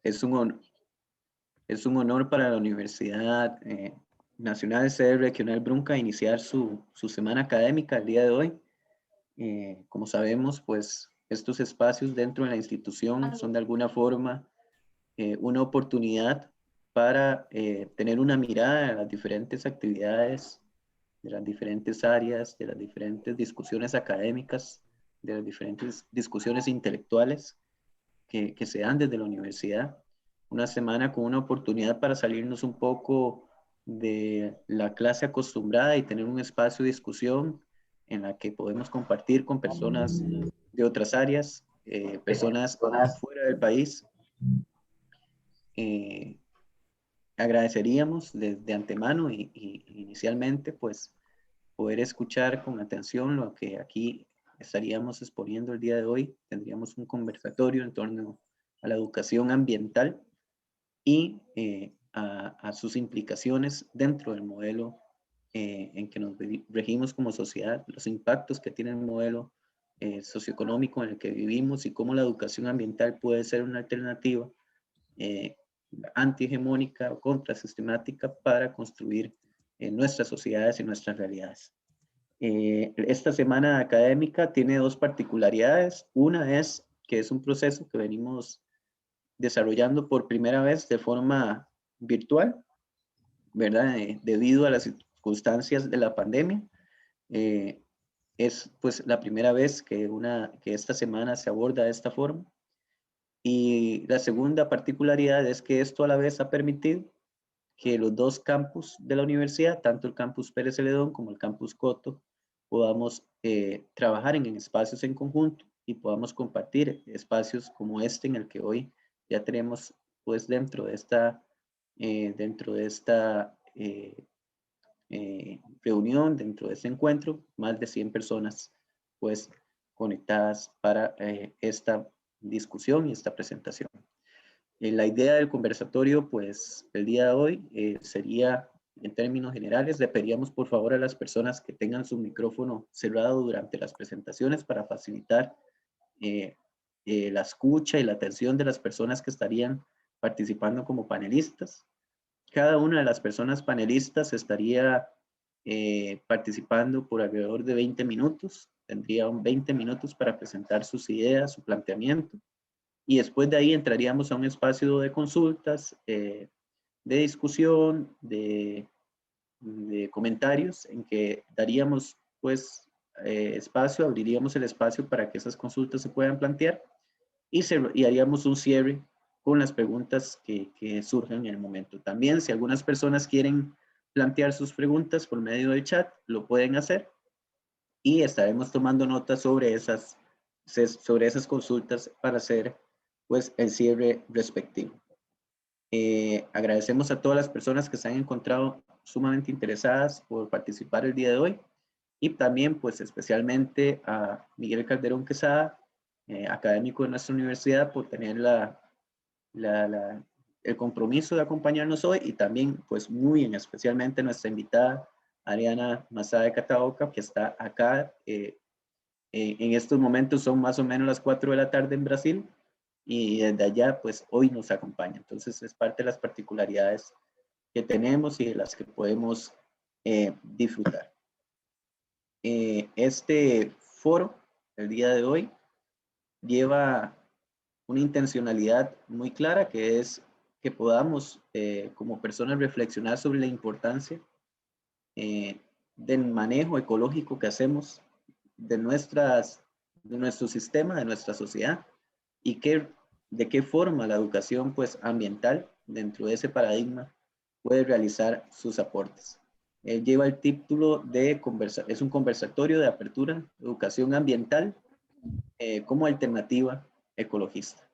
Es es un honor para la Universidad Nacional Sede Regional Brunca iniciar su semana académica el día de hoy. Como sabemos, pues estos espacios dentro de la institución son de alguna forma una oportunidad para tener una mirada a las diferentes actividades, de las diferentes áreas, de las diferentes discusiones académicas, de las diferentes discusiones intelectuales que se dan desde la universidad. Una semana con una oportunidad para salirnos un poco de la clase acostumbrada y tener un espacio de discusión en la que podemos compartir con personas de otras áreas, personas fuera del país. Eh, Agradeceríamos de antemano y inicialmente pues poder escuchar con atención lo que aquí estaríamos exponiendo el día de hoy. Tendríamos un conversatorio en torno a la educación ambiental y a sus implicaciones dentro del modelo en que nos regimos como sociedad, los impactos que tiene el modelo socioeconómico en el que vivimos y cómo la educación ambiental puede ser una alternativa eh, antihegemónica o contrasistemática para construir nuestras sociedades y nuestras realidades. Esta semana académica tiene dos particularidades. Una es que es un proceso que venimos desarrollando por primera vez de forma virtual, ¿verdad? Debido a las circunstancias de la pandemia. Eh, es pues la primera vez que esta semana se aborda de esta forma. Y la segunda particularidad es que esto a la vez ha permitido que los dos campus de la universidad, tanto el campus Pérez Celedón como el campus Coto, podamos trabajar en espacios en conjunto y podamos compartir espacios como este en el que hoy ya tenemos pues dentro de esta reunión, dentro de este encuentro, más de 100 personas pues conectadas para esta discusión y esta presentación. La idea del conversatorio, pues, el día de hoy sería, en términos generales, le pediríamos por favor a las personas que tengan su micrófono cerrado durante las presentaciones para facilitar la escucha y la atención de las personas que estarían participando como panelistas. Cada una de las personas panelistas estaría participando por alrededor de 20 minutos. Tendría 20 minutos para presentar sus ideas, su planteamiento. Y después de ahí entraríamos a un espacio de consultas, de discusión, de comentarios, en que daríamos pues espacio, abriríamos el espacio para que esas consultas se puedan plantear y haríamos un cierre con las preguntas que surjan en el momento. También si algunas personas quieren plantear sus preguntas por medio del chat, lo pueden hacer y estaremos tomando notas sobre esas consultas para hacer pues el cierre respectivo. Agradecemos a todas las personas que se han encontrado sumamente interesadas por participar el día de hoy y también pues especialmente a Miguel Calderón Quesada, académico de nuestra universidad, por tener el compromiso de acompañarnos hoy y también pues muy especialmente nuestra invitada Ariana Mazá de Cataoca, que está acá. En estos momentos son más o menos las 4 de la tarde en Brasil y desde allá pues hoy nos acompaña. Entonces es parte de las particularidades que tenemos y de las que podemos disfrutar. Este foro, el día de hoy, lleva una intencionalidad muy clara, que es que podamos como personas reflexionar sobre la importancia del manejo ecológico que hacemos de nuestro sistema, de nuestra sociedad, y de qué forma la educación pues, ambiental dentro de ese paradigma puede realizar sus aportes. Lleva el título de es un conversatorio de apertura, educación ambiental como alternativa ecologista.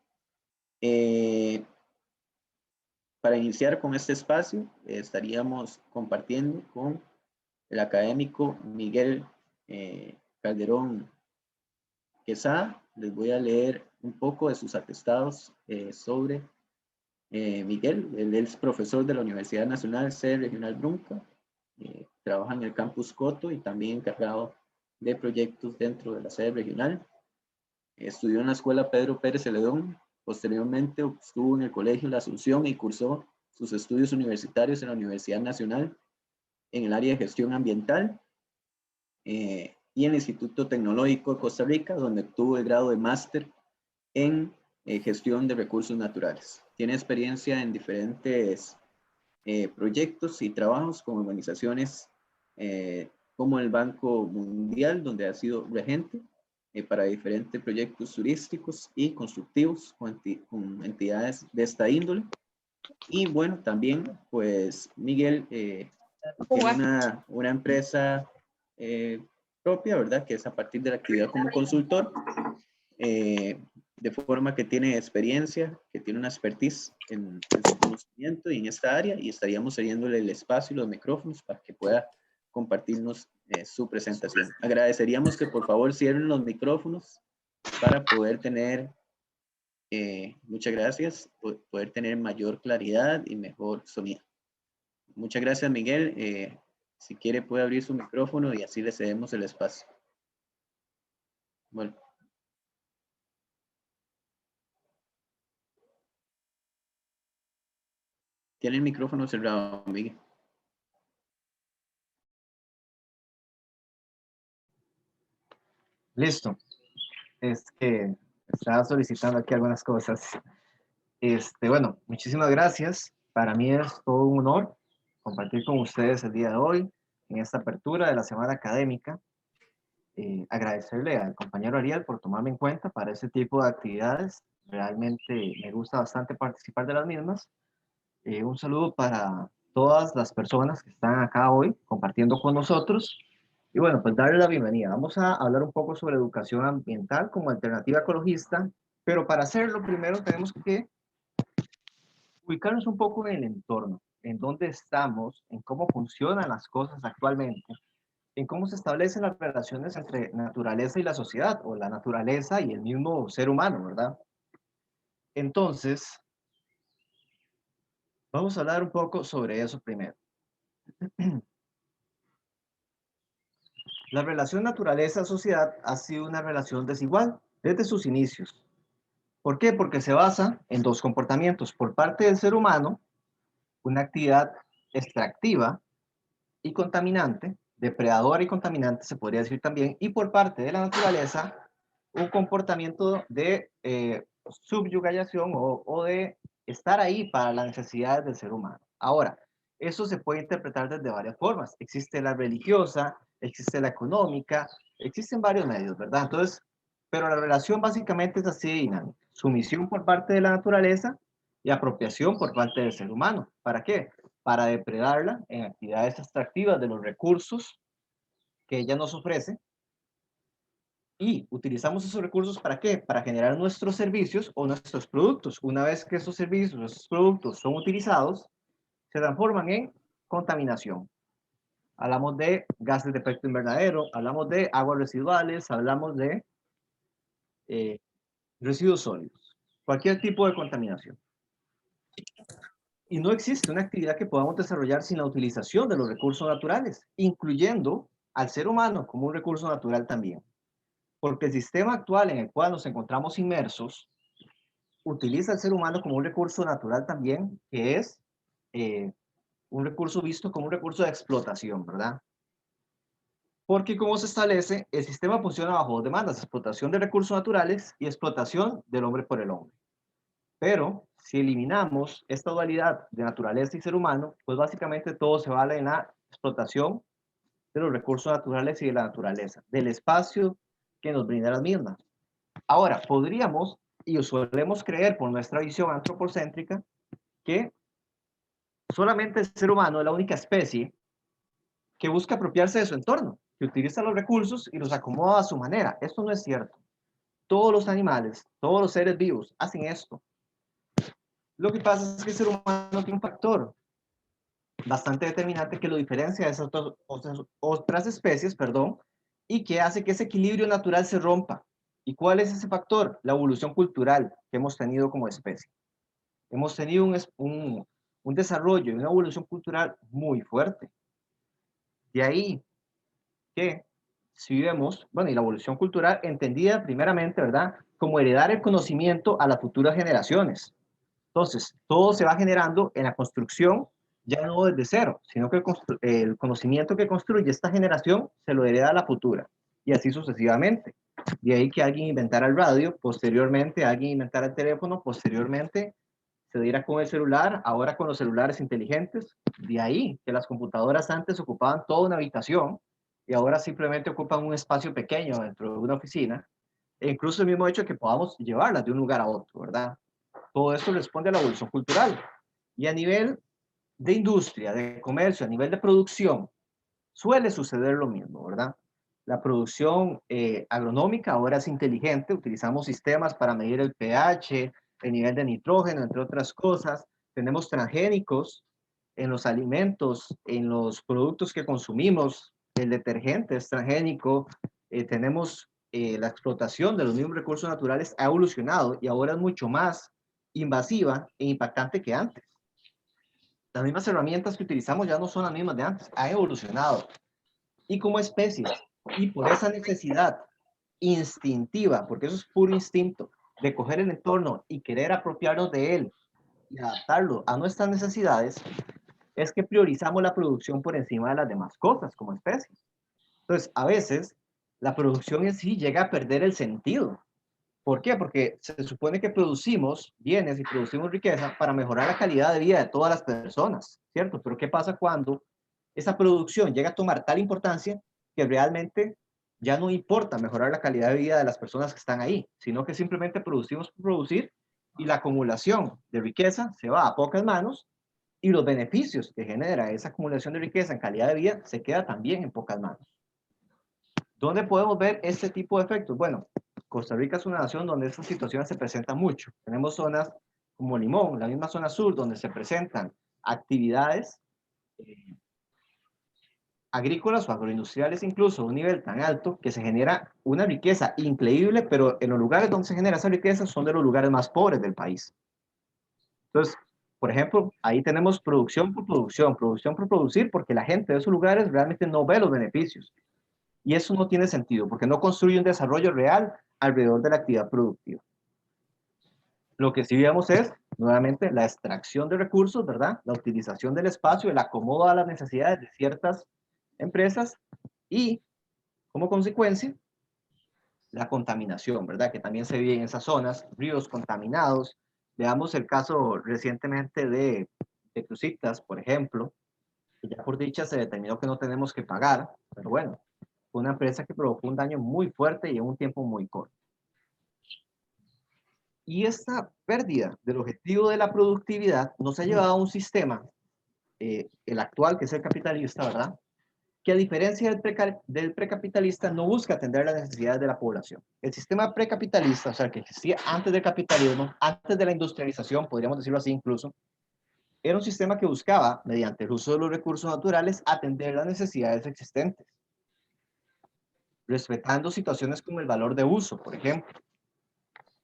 Para iniciar con este espacio, estaríamos compartiendo con el académico Miguel Calderón Quesada. Les voy a leer un poco de sus atestados sobre Miguel. Él es profesor de la Universidad Nacional Sede Regional Brunca, trabaja en el campus Coto y también encargado de proyectos dentro de la sede regional. Estudió en la escuela Pedro Pérez Celedón Posteriormente estuvo en el Colegio La Asunción y cursó sus estudios universitarios en la Universidad Nacional en el área de gestión ambiental y en el Instituto Tecnológico de Costa Rica, donde obtuvo el grado de máster en gestión de recursos naturales. Tiene experiencia en diferentes proyectos y trabajos con organizaciones como el Banco Mundial, donde ha sido regente para diferentes proyectos turísticos y constructivos con entidades de esta índole. Y bueno, también, pues Miguel tiene una empresa propia, ¿verdad? Que es a partir de la actividad como consultor, de forma que tiene experiencia, que tiene una expertise en su conocimiento y en esta área, y estaríamos cediéndole el espacio y los micrófonos para que pueda compartirnos su presentación. Agradeceríamos que por favor cierren los micrófonos para poder tener, muchas gracias, poder tener mayor claridad y mejor sonido. Muchas gracias, Miguel. Si quiere puede abrir su micrófono y así le cedemos el espacio. Bueno. Tiene el micrófono cerrado, Miguel. Listo. Es que estaba solicitando aquí algunas cosas. Bueno, muchísimas gracias. Para mí es todo un honor compartir con ustedes el día de hoy en esta apertura de la semana académica. Agradecerle al compañero Ariel por tomarme en cuenta para ese tipo de actividades. Realmente me gusta bastante participar de las mismas. Un saludo para todas las personas que están acá hoy compartiendo con nosotros. Y bueno, pues darle la bienvenida. Vamos a hablar un poco sobre educación ambiental como alternativa ecologista, pero para hacerlo primero tenemos que ubicarnos un poco en el entorno, en dónde estamos, en cómo funcionan las cosas actualmente, en cómo se establecen las relaciones entre naturaleza y la sociedad, o la naturaleza y el mismo ser humano, ¿verdad? Entonces, vamos a hablar un poco sobre eso primero. La relación naturaleza-sociedad ha sido una relación desigual desde sus inicios. ¿Por qué? Porque se basa en dos comportamientos. Por parte del ser humano, una actividad extractiva y contaminante, depredadora y contaminante se podría decir también, y por parte de la naturaleza, un comportamiento de subyugación o de estar ahí para las necesidades del ser humano. Ahora, eso se puede interpretar desde varias formas. Existe la religiosa, existe la económica, existen varios medios, ¿verdad? Entonces, pero la relación básicamente es así de dinámica. Sumisión por parte de la naturaleza y apropiación por parte del ser humano. ¿Para qué? Para depredarla en actividades extractivas de los recursos que ella nos ofrece. Y utilizamos esos recursos ¿para qué? Para generar nuestros servicios o nuestros productos. Una vez que esos servicios, esos productos son utilizados, se transforman en contaminación. Hablamos de gases de efecto invernadero, hablamos de aguas residuales, hablamos de residuos sólidos, cualquier tipo de contaminación. Y no existe una actividad que podamos desarrollar sin la utilización de los recursos naturales, incluyendo al ser humano como un recurso natural también. Porque el sistema actual en el cual nos encontramos inmersos utiliza al ser humano como un recurso natural también, que es un recurso visto como un recurso de explotación, ¿verdad? Porque como se establece, el sistema funciona bajo dos demandas: explotación de recursos naturales y explotación del hombre por el hombre. Pero si eliminamos esta dualidad de naturaleza y ser humano, pues básicamente todo se vale en la explotación de los recursos naturales y de la naturaleza, del espacio que nos brinda las mismas. Ahora, podríamos y solemos creer por nuestra visión antropocéntrica que solamente el ser humano es la única especie que busca apropiarse de su entorno, que utiliza los recursos y los acomoda a su manera. Esto no es cierto. Todos los animales, todos los seres vivos hacen esto. Lo que pasa es que el ser humano tiene un factor bastante determinante que lo diferencia de esas otras especies, perdón, y que hace que ese equilibrio natural se rompa. ¿Y cuál es ese factor? La evolución cultural que hemos tenido como especie. Hemos tenido un desarrollo y una evolución cultural muy fuerte. De ahí que si vemos, bueno, y la evolución cultural entendida primeramente, ¿verdad? Como heredar el conocimiento a las futuras generaciones. Entonces, todo se va generando en la construcción, ya no desde cero, sino que el conocimiento que construye esta generación se lo hereda a la futura, y así sucesivamente. De ahí que alguien inventara el radio, posteriormente alguien inventara el teléfono, posteriormente se diera con el celular, ahora con los celulares inteligentes. De ahí que las computadoras antes ocupaban toda una habitación y ahora simplemente ocupan un espacio pequeño dentro de una oficina. E incluso el mismo hecho de que podamos llevarlas de un lugar a otro, ¿verdad? Todo esto responde a la evolución cultural. Y a nivel de industria, de comercio, a nivel de producción, suele suceder lo mismo, ¿verdad? La producción agronómica ahora es inteligente, utilizamos sistemas para medir el pH, el nivel de nitrógeno, entre otras cosas. Tenemos transgénicos en los alimentos, en los productos que consumimos, el detergente es transgénico, tenemos la explotación de los mismos recursos naturales ha evolucionado y ahora es mucho más invasiva e impactante que antes. Las mismas herramientas que utilizamos ya no son las mismas de antes, ha evolucionado. Y como especies, y por esa necesidad instintiva, porque eso es puro instinto, de coger el entorno y querer apropiarnos de él y adaptarlo a nuestras necesidades, es que priorizamos la producción por encima de las demás cosas como especies. Entonces, a veces, la producción en sí llega a perder el sentido. ¿Por qué? Porque se supone que producimos bienes y producimos riqueza para mejorar la calidad de vida de todas las personas, ¿cierto? Pero ¿qué pasa cuando esa producción llega a tomar tal importancia que realmente ya no importa mejorar la calidad de vida de las personas que están ahí, sino que simplemente producimos por producir y la acumulación de riqueza se va a pocas manos y los beneficios que genera esa acumulación de riqueza en calidad de vida se queda también en pocas manos? ¿Dónde podemos ver este tipo de efectos? Bueno, Costa Rica es una nación donde estas situaciones se presentan mucho. Tenemos zonas como Limón, la misma zona sur, donde se presentan actividades agrícolas o agroindustriales incluso a un nivel tan alto que se genera una riqueza increíble, pero en los lugares donde se genera esa riqueza son de los lugares más pobres del país. Entonces, por ejemplo, ahí tenemos producción por producir, porque la gente de esos lugares realmente no ve los beneficios. Y eso no tiene sentido, porque no construye un desarrollo real alrededor de la actividad productiva. Lo que sí vemos es, nuevamente, la extracción de recursos, ¿verdad? La utilización del espacio, el acomodo a las necesidades de ciertas empresas y, como consecuencia, la contaminación, ¿verdad? Que también se vive en esas zonas, ríos contaminados. Veamos el caso recientemente de Cruzitas, por ejemplo, que ya por dicha se determinó que no tenemos que pagar, pero bueno, fue una empresa que provocó un daño muy fuerte y en un tiempo muy corto. Y esta pérdida del objetivo de la productividad nos ha llevado a un sistema, el actual, que es el capitalista, ¿verdad? Que a diferencia del precapitalista no busca atender las necesidades de la población. El sistema precapitalista, o sea, que existía antes del capitalismo, antes de la industrialización, podríamos decirlo así incluso, era un sistema que buscaba, mediante el uso de los recursos naturales, atender las necesidades existentes, respetando situaciones como el valor de uso, por ejemplo.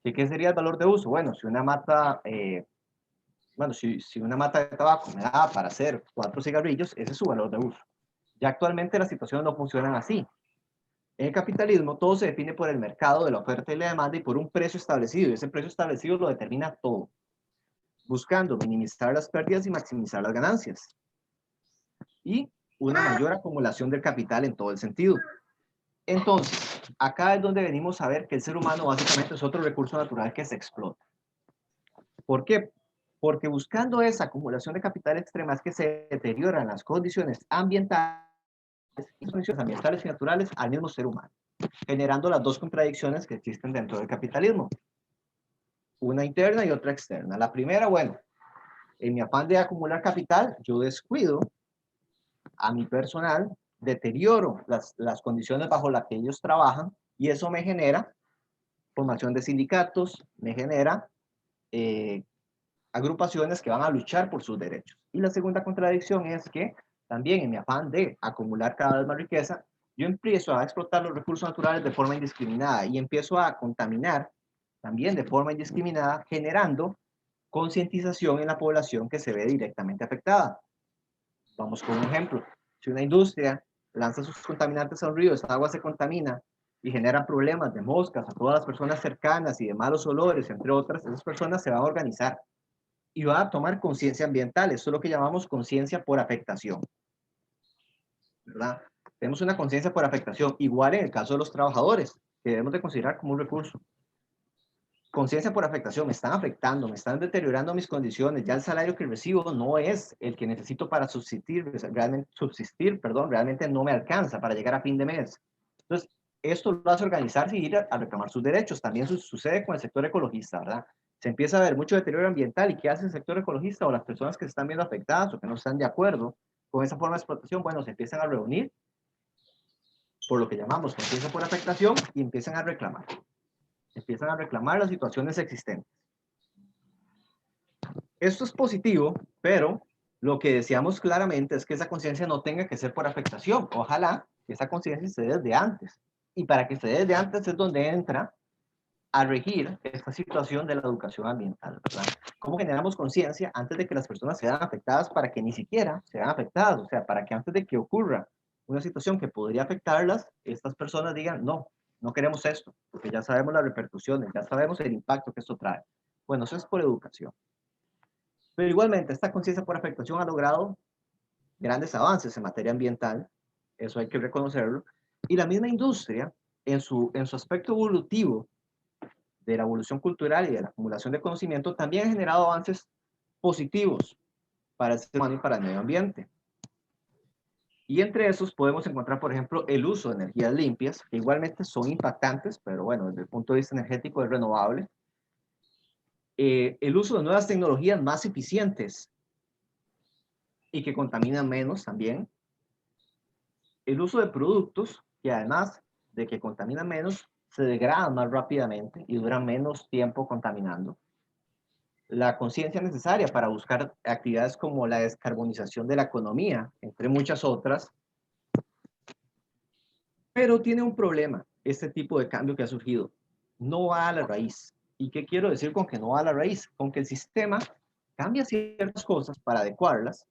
¿Qué sería el valor de uso? Bueno, si una mata, si una mata de tabaco me da para hacer 4 cigarrillos, ese es su valor de uso. Ya actualmente las situaciones no funcionan así. En el capitalismo todo se define por el mercado de la oferta y la demanda y por un precio establecido, y ese precio establecido lo determina todo, buscando minimizar las pérdidas y maximizar las ganancias. Y una mayor acumulación del capital en todo el sentido. Entonces, acá es donde venimos a ver que el ser humano básicamente es otro recurso natural que se explota. ¿Por qué? Porque buscando esa acumulación de capital extrema es que se deterioran las condiciones ambientales y naturales al mismo ser humano, generando las dos contradicciones que existen dentro del capitalismo, una interna y otra externa. La primera, bueno, en mi afán de acumular capital, yo descuido a mi personal, deterioro las condiciones bajo las que ellos trabajan y eso me genera formación de sindicatos, me genera agrupaciones que van a luchar por sus derechos. Y la segunda contradicción es que también en mi afán de acumular cada vez más riqueza, yo empiezo a explotar los recursos naturales de forma indiscriminada y empiezo a contaminar también de forma indiscriminada, generando concientización en la población que se ve directamente afectada. Vamos con un ejemplo. Si una industria lanza sus contaminantes al río, esa agua se contamina y genera problemas de moscas a todas las personas cercanas y de malos olores, entre otras, esas personas se van a organizar y van a tomar conciencia ambiental. Eso es lo que llamamos conciencia por afectación, ¿verdad? Tenemos una conciencia por afectación, igual en el caso de los trabajadores, que debemos de considerar como un recurso. Conciencia por afectación, me están afectando, me están deteriorando mis condiciones, ya el salario que recibo no es el que necesito para realmente no me alcanza para llegar a fin de mes. Entonces, esto lo hace organizarse y ir a reclamar sus derechos. También sucede con el sector ecologista, ¿verdad? Se empieza a ver mucho deterioro ambiental y ¿qué hace el sector ecologista o las personas que se están viendo afectadas o que no están de acuerdo con esa forma de explotación? Bueno, se empiezan a reunir por lo que llamamos conciencia por afectación y empiezan a reclamar. Empiezan a reclamar las situaciones existentes. Esto es positivo, pero lo que deseamos claramente es que esa conciencia no tenga que ser por afectación. Ojalá que esa conciencia se dé desde antes. Y para que se dé desde antes es donde entra a regir esta situación de la educación ambiental, ¿verdad? ¿Cómo generamos conciencia antes de que las personas sean afectadas para que ni siquiera sean afectadas? O sea, para que antes de que ocurra una situación que podría afectarlas, estas personas digan, no, no queremos esto, porque ya sabemos las repercusiones, ya sabemos el impacto que esto trae. Bueno, eso es por educación. Pero igualmente, esta conciencia por afectación ha logrado grandes avances en materia ambiental, eso hay que reconocerlo, y la misma industria, en su aspecto evolutivo, de la evolución cultural y de la acumulación de conocimiento, también ha generado avances positivos para el ser humano y para el medio ambiente. Y entre esos podemos encontrar, por ejemplo, el uso de energías limpias, que igualmente son impactantes, pero bueno, desde el punto de vista energético es renovable. El uso de nuevas tecnologías más eficientes y que contaminan menos también. El uso de productos que además de que contaminan menos, se degradan más rápidamente y duran menos tiempo contaminando. La conciencia necesaria para buscar actividades como la descarbonización de la economía, entre muchas otras, pero tiene un problema, este tipo de cambio que ha surgido. No va a la raíz. ¿Y qué quiero decir con que no va a la raíz? Con que el sistema cambia ciertas cosas para adecuarlas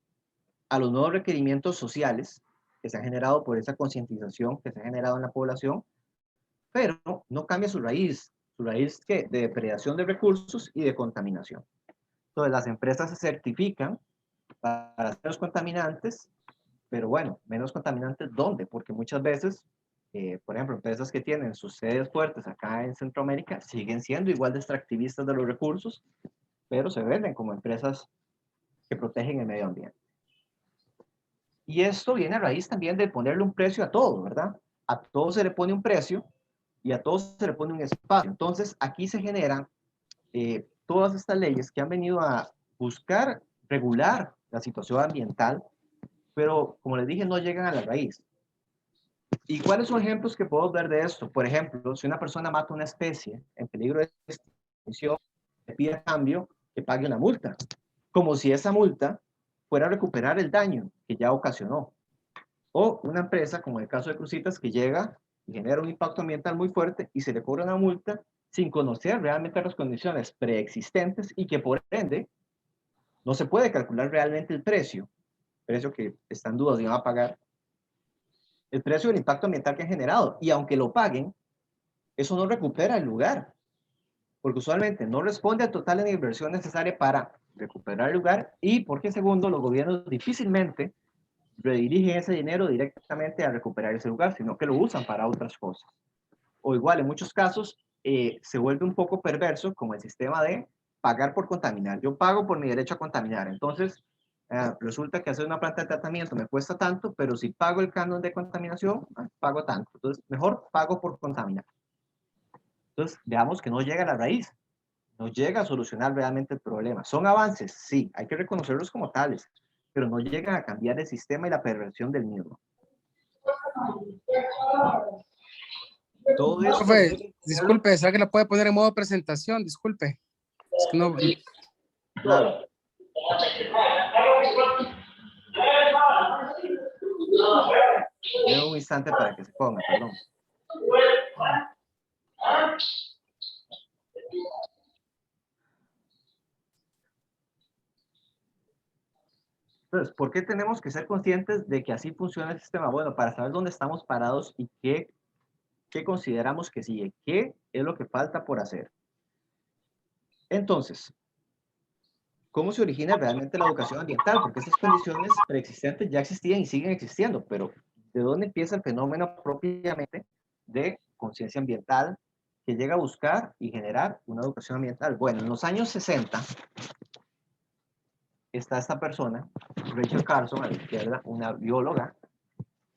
a los nuevos requerimientos sociales que se han generado por esa concientización que se ha generado en la población, pero no cambia su raíz que de depredación de recursos y de contaminación. Entonces las empresas se certifican para ser los contaminantes, pero bueno, menos contaminantes ¿dónde? Porque muchas veces, por ejemplo, empresas que tienen sus sedes fuertes acá en Centroamérica siguen siendo igual de extractivistas de los recursos, pero se venden como empresas que protegen el medio ambiente. Y esto viene a raíz también de ponerle un precio a todo, ¿verdad? A todo se le pone un precio y a todo se le pone un espacio. Entonces, aquí se generan todas estas leyes que han venido a buscar regular la situación ambiental, pero como les dije, no llegan a la raíz. ¿Y cuáles son ejemplos que podemos ver de esto? Por ejemplo, si una persona mata una especie en peligro de extinción, le pide a cambio que pague una multa, como si esa multa fuera a recuperar el daño que ya ocasionó. O una empresa, como en el caso de Cruzitas, que llega y genera un impacto ambiental muy fuerte y se le cobra una multa sin conocer realmente las condiciones preexistentes y que por ende no se puede calcular realmente el precio que está en duda si van a pagar, el precio del impacto ambiental que han generado. Y aunque lo paguen, eso no recupera el lugar, porque usualmente no responde al total de la inversión necesaria para recuperar el lugar y porque segundo, los gobiernos difícilmente redirigen ese dinero directamente a recuperar ese lugar, sino que lo usan para otras cosas. O igual, en muchos casos, se vuelve un poco perverso como el sistema de pagar por contaminar. Yo pago por mi derecho a contaminar. Entonces, resulta que hacer una planta de tratamiento me cuesta tanto, pero si pago el canon de contaminación, pago tanto. Entonces, mejor pago por contaminar. Entonces, veamos que no llega a la raíz, no llega a solucionar realmente el problema. Son avances, sí, hay que reconocerlos como tales, pero no llegan a cambiar el sistema y la perversión del mismo. Todo esto... Profe, disculpe, ¿será que la puede poner en modo presentación? Disculpe. Es que no... Claro. Deme un instante para que se ponga, perdón. Entonces, ¿por qué tenemos que ser conscientes de que así funciona el sistema? Bueno, para saber dónde estamos parados y qué consideramos que sigue, qué es lo que falta por hacer. Entonces, ¿cómo se origina realmente la educación ambiental? Porque estas condiciones preexistentes ya existían y siguen existiendo, pero ¿de dónde empieza el fenómeno propiamente de conciencia ambiental que llega a buscar y generar una educación ambiental? Bueno, en los años 60 está esta persona, Rachel Carson, a la izquierda, una bióloga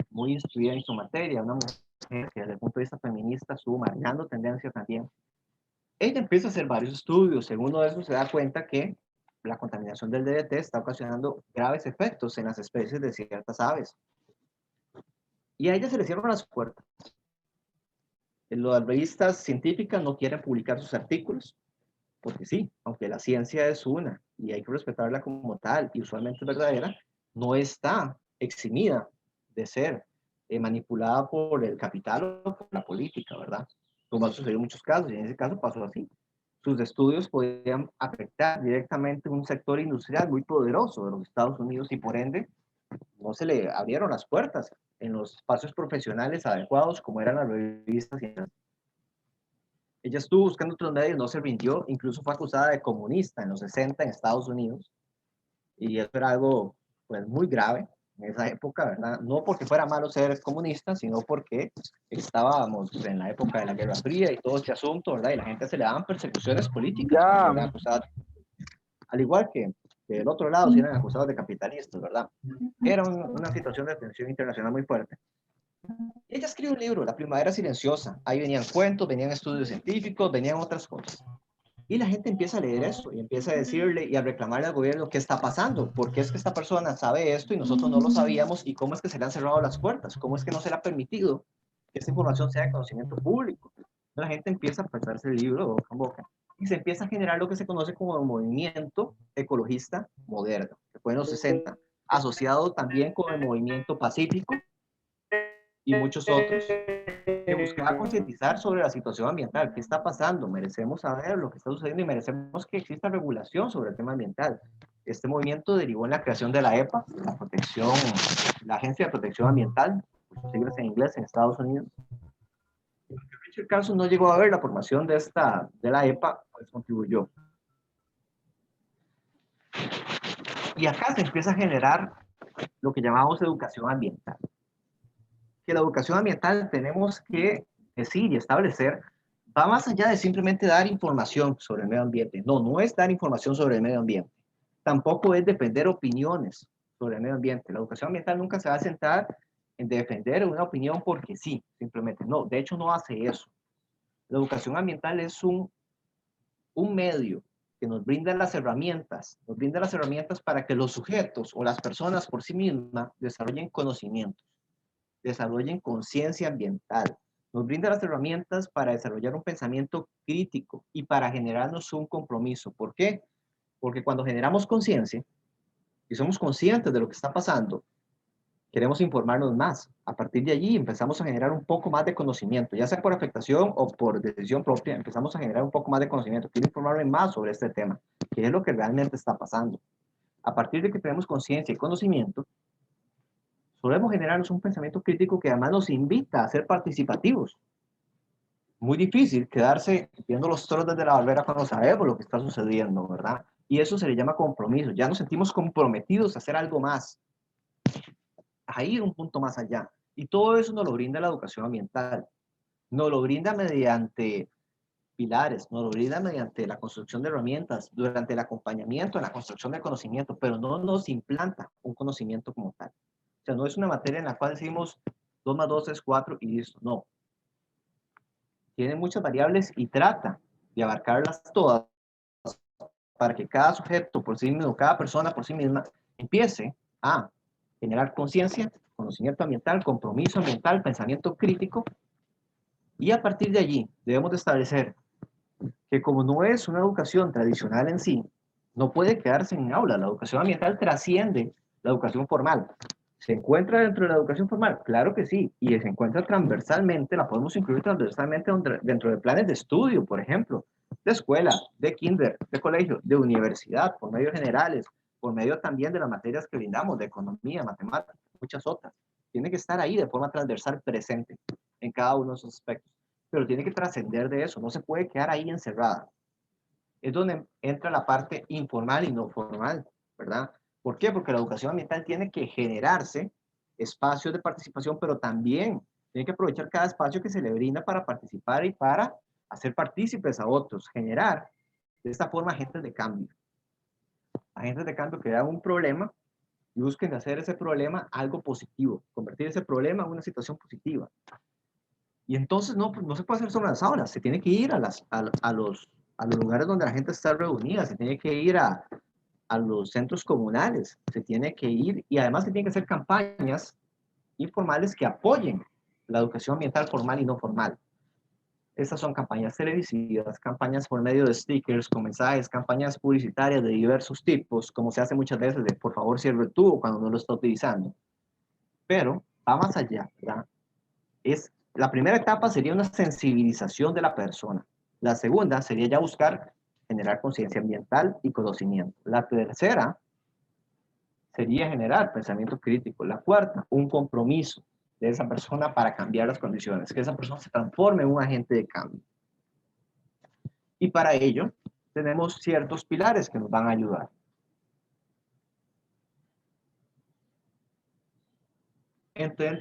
muy instruida en su materia, una mujer que desde el punto de vista feminista estuvo marcando tendencia también. Ella empieza a hacer varios estudios. En uno de esos se da cuenta que la contaminación del DDT está ocasionando graves efectos en las especies de ciertas aves. Y a ella se le cierran las puertas. Las revistas científicas no quieren publicar sus artículos, porque sí, aunque la ciencia es una y hay que respetarla como tal y usualmente es verdadera, no está eximida de ser manipulada por el capital o por la política, ¿verdad? Como ha sucedido en muchos casos, y en ese caso pasó así. Sus estudios podían afectar directamente un sector industrial muy poderoso de los Estados Unidos y por ende no se le abrieron las puertas en los espacios profesionales adecuados como eran las revistas. Ella estuvo buscando otros medios, no se rindió, incluso fue acusada de comunista en los 60 en Estados Unidos, y eso era algo pues muy grave en esa época, ¿verdad? No porque fuera malo ser comunista, sino porque estábamos en la época de la Guerra Fría y todo este asunto, ¿verdad? Y la gente se le daban persecuciones políticas cuando eran acusadas, al igual que del otro lado, si eran acusados de capitalistas, ¿verdad? Era una situación de tensión internacional muy fuerte. Ella escribió un libro, La Primavera Silenciosa. Ahí venían cuentos, venían estudios científicos, venían otras cosas. Y la gente empieza a leer esto y empieza a decirle y a reclamarle al gobierno qué está pasando, por qué es que esta persona sabe esto y nosotros no lo sabíamos y cómo es que se le han cerrado las puertas, cómo es que no se le ha permitido que esta información sea de conocimiento público. La gente empieza a pasarse el libro de boca en boca y se empieza a generar lo que se conoce como el movimiento ecologista moderno, que fue en los 60, asociado también con el movimiento pacífico y muchos otros, que buscaba concientizar sobre la situación ambiental, qué está pasando, merecemos saber lo que está sucediendo y merecemos que exista regulación sobre el tema ambiental. Este movimiento derivó en la creación de la EPA, la Agencia de Protección Ambiental, sus siglas en inglés en Estados Unidos. Richard Carson no llegó a ver la formación de la EPA, pues contribuyó. Y acá se empieza a generar lo que llamamos educación ambiental. Que la educación ambiental tenemos que decir y establecer va más allá de simplemente dar información sobre el medio ambiente. No, no es dar información sobre el medio ambiente. Tampoco es defender opiniones sobre el medio ambiente. La educación ambiental nunca se va a sentar en defender una opinión porque sí, simplemente. No, de hecho no hace eso. La educación ambiental es un medio que nos brinda las herramientas para que los sujetos o las personas por sí mismas desarrollen conocimientos, desarrollen conciencia ambiental, nos brinda las herramientas para desarrollar un pensamiento crítico y para generarnos un compromiso. ¿Por qué? Porque cuando generamos conciencia y somos conscientes de lo que está pasando, queremos informarnos más. A partir de allí empezamos a generar un poco más de conocimiento, ya sea por afectación o por decisión propia, empezamos a generar un poco más de conocimiento. Quiero informarme más sobre este tema, qué es lo que realmente está pasando. A partir de que tenemos conciencia y conocimiento, podemos generarnos un pensamiento crítico que además nos invita a ser participativos. Muy difícil quedarse viendo los toros desde la barbera cuando sabemos lo que está sucediendo, ¿verdad? Y eso se le llama compromiso. Ya nos sentimos comprometidos a hacer algo más, a ir un punto más allá. Y todo eso nos lo brinda la educación ambiental. Nos lo brinda mediante pilares, nos lo brinda mediante la construcción de herramientas, durante el acompañamiento en la construcción del conocimiento, pero no nos implanta un conocimiento como tal. O sea, no es una materia en la cual decimos 2 más 2 es 4 y listo. No. Tiene muchas variables y trata de abarcarlas todas para que cada sujeto por sí mismo, cada persona por sí misma, empiece a generar conciencia, conocimiento ambiental, compromiso ambiental, pensamiento crítico. Y a partir de allí debemos de establecer que como no es una educación tradicional en sí, no puede quedarse en aula. La educación ambiental trasciende la educación formal. ¿Se encuentra dentro de la educación formal? Claro que sí, y se encuentra transversalmente, la podemos incluir transversalmente dentro de planes de estudio, por ejemplo, de escuela, de kinder, de colegio, de universidad, por medios generales, por medio también de las materias que brindamos, de economía, matemáticas, muchas otras. Tiene que estar ahí de forma transversal, presente en cada uno de esos aspectos, pero tiene que trascender de eso, no se puede quedar ahí encerrada. Es donde entra la parte informal y no formal, ¿verdad? ¿Por qué? Porque la educación ambiental tiene que generarse espacios de participación, pero también tiene que aprovechar cada espacio que se le brinda para participar y para hacer partícipes a otros, generar de esta forma agentes de cambio. Agentes de cambio que vean un problema y busquen hacer ese problema algo positivo, convertir ese problema en una situación positiva. Y entonces no, pues no se puede hacer sobre las aulas, se tiene que ir a los lugares donde la gente está reunida, se tiene que ir a los centros comunales, se tiene que ir y además se tienen que hacer campañas informales que apoyen la educación ambiental formal y no formal. Estas son campañas televisivas, campañas por medio de stickers, con mensajes, campañas publicitarias de diversos tipos, como se hace muchas veces de por favor cierre el tubo cuando no lo está utilizando. Pero va más allá, ¿verdad? La primera etapa sería una sensibilización de la persona. La segunda sería ya buscar generar conciencia ambiental y conocimiento. La tercera sería generar pensamiento crítico. La cuarta, un compromiso de esa persona para cambiar las condiciones, que esa persona se transforme en un agente de cambio. Y para ello tenemos ciertos pilares que nos van a ayudar. Entre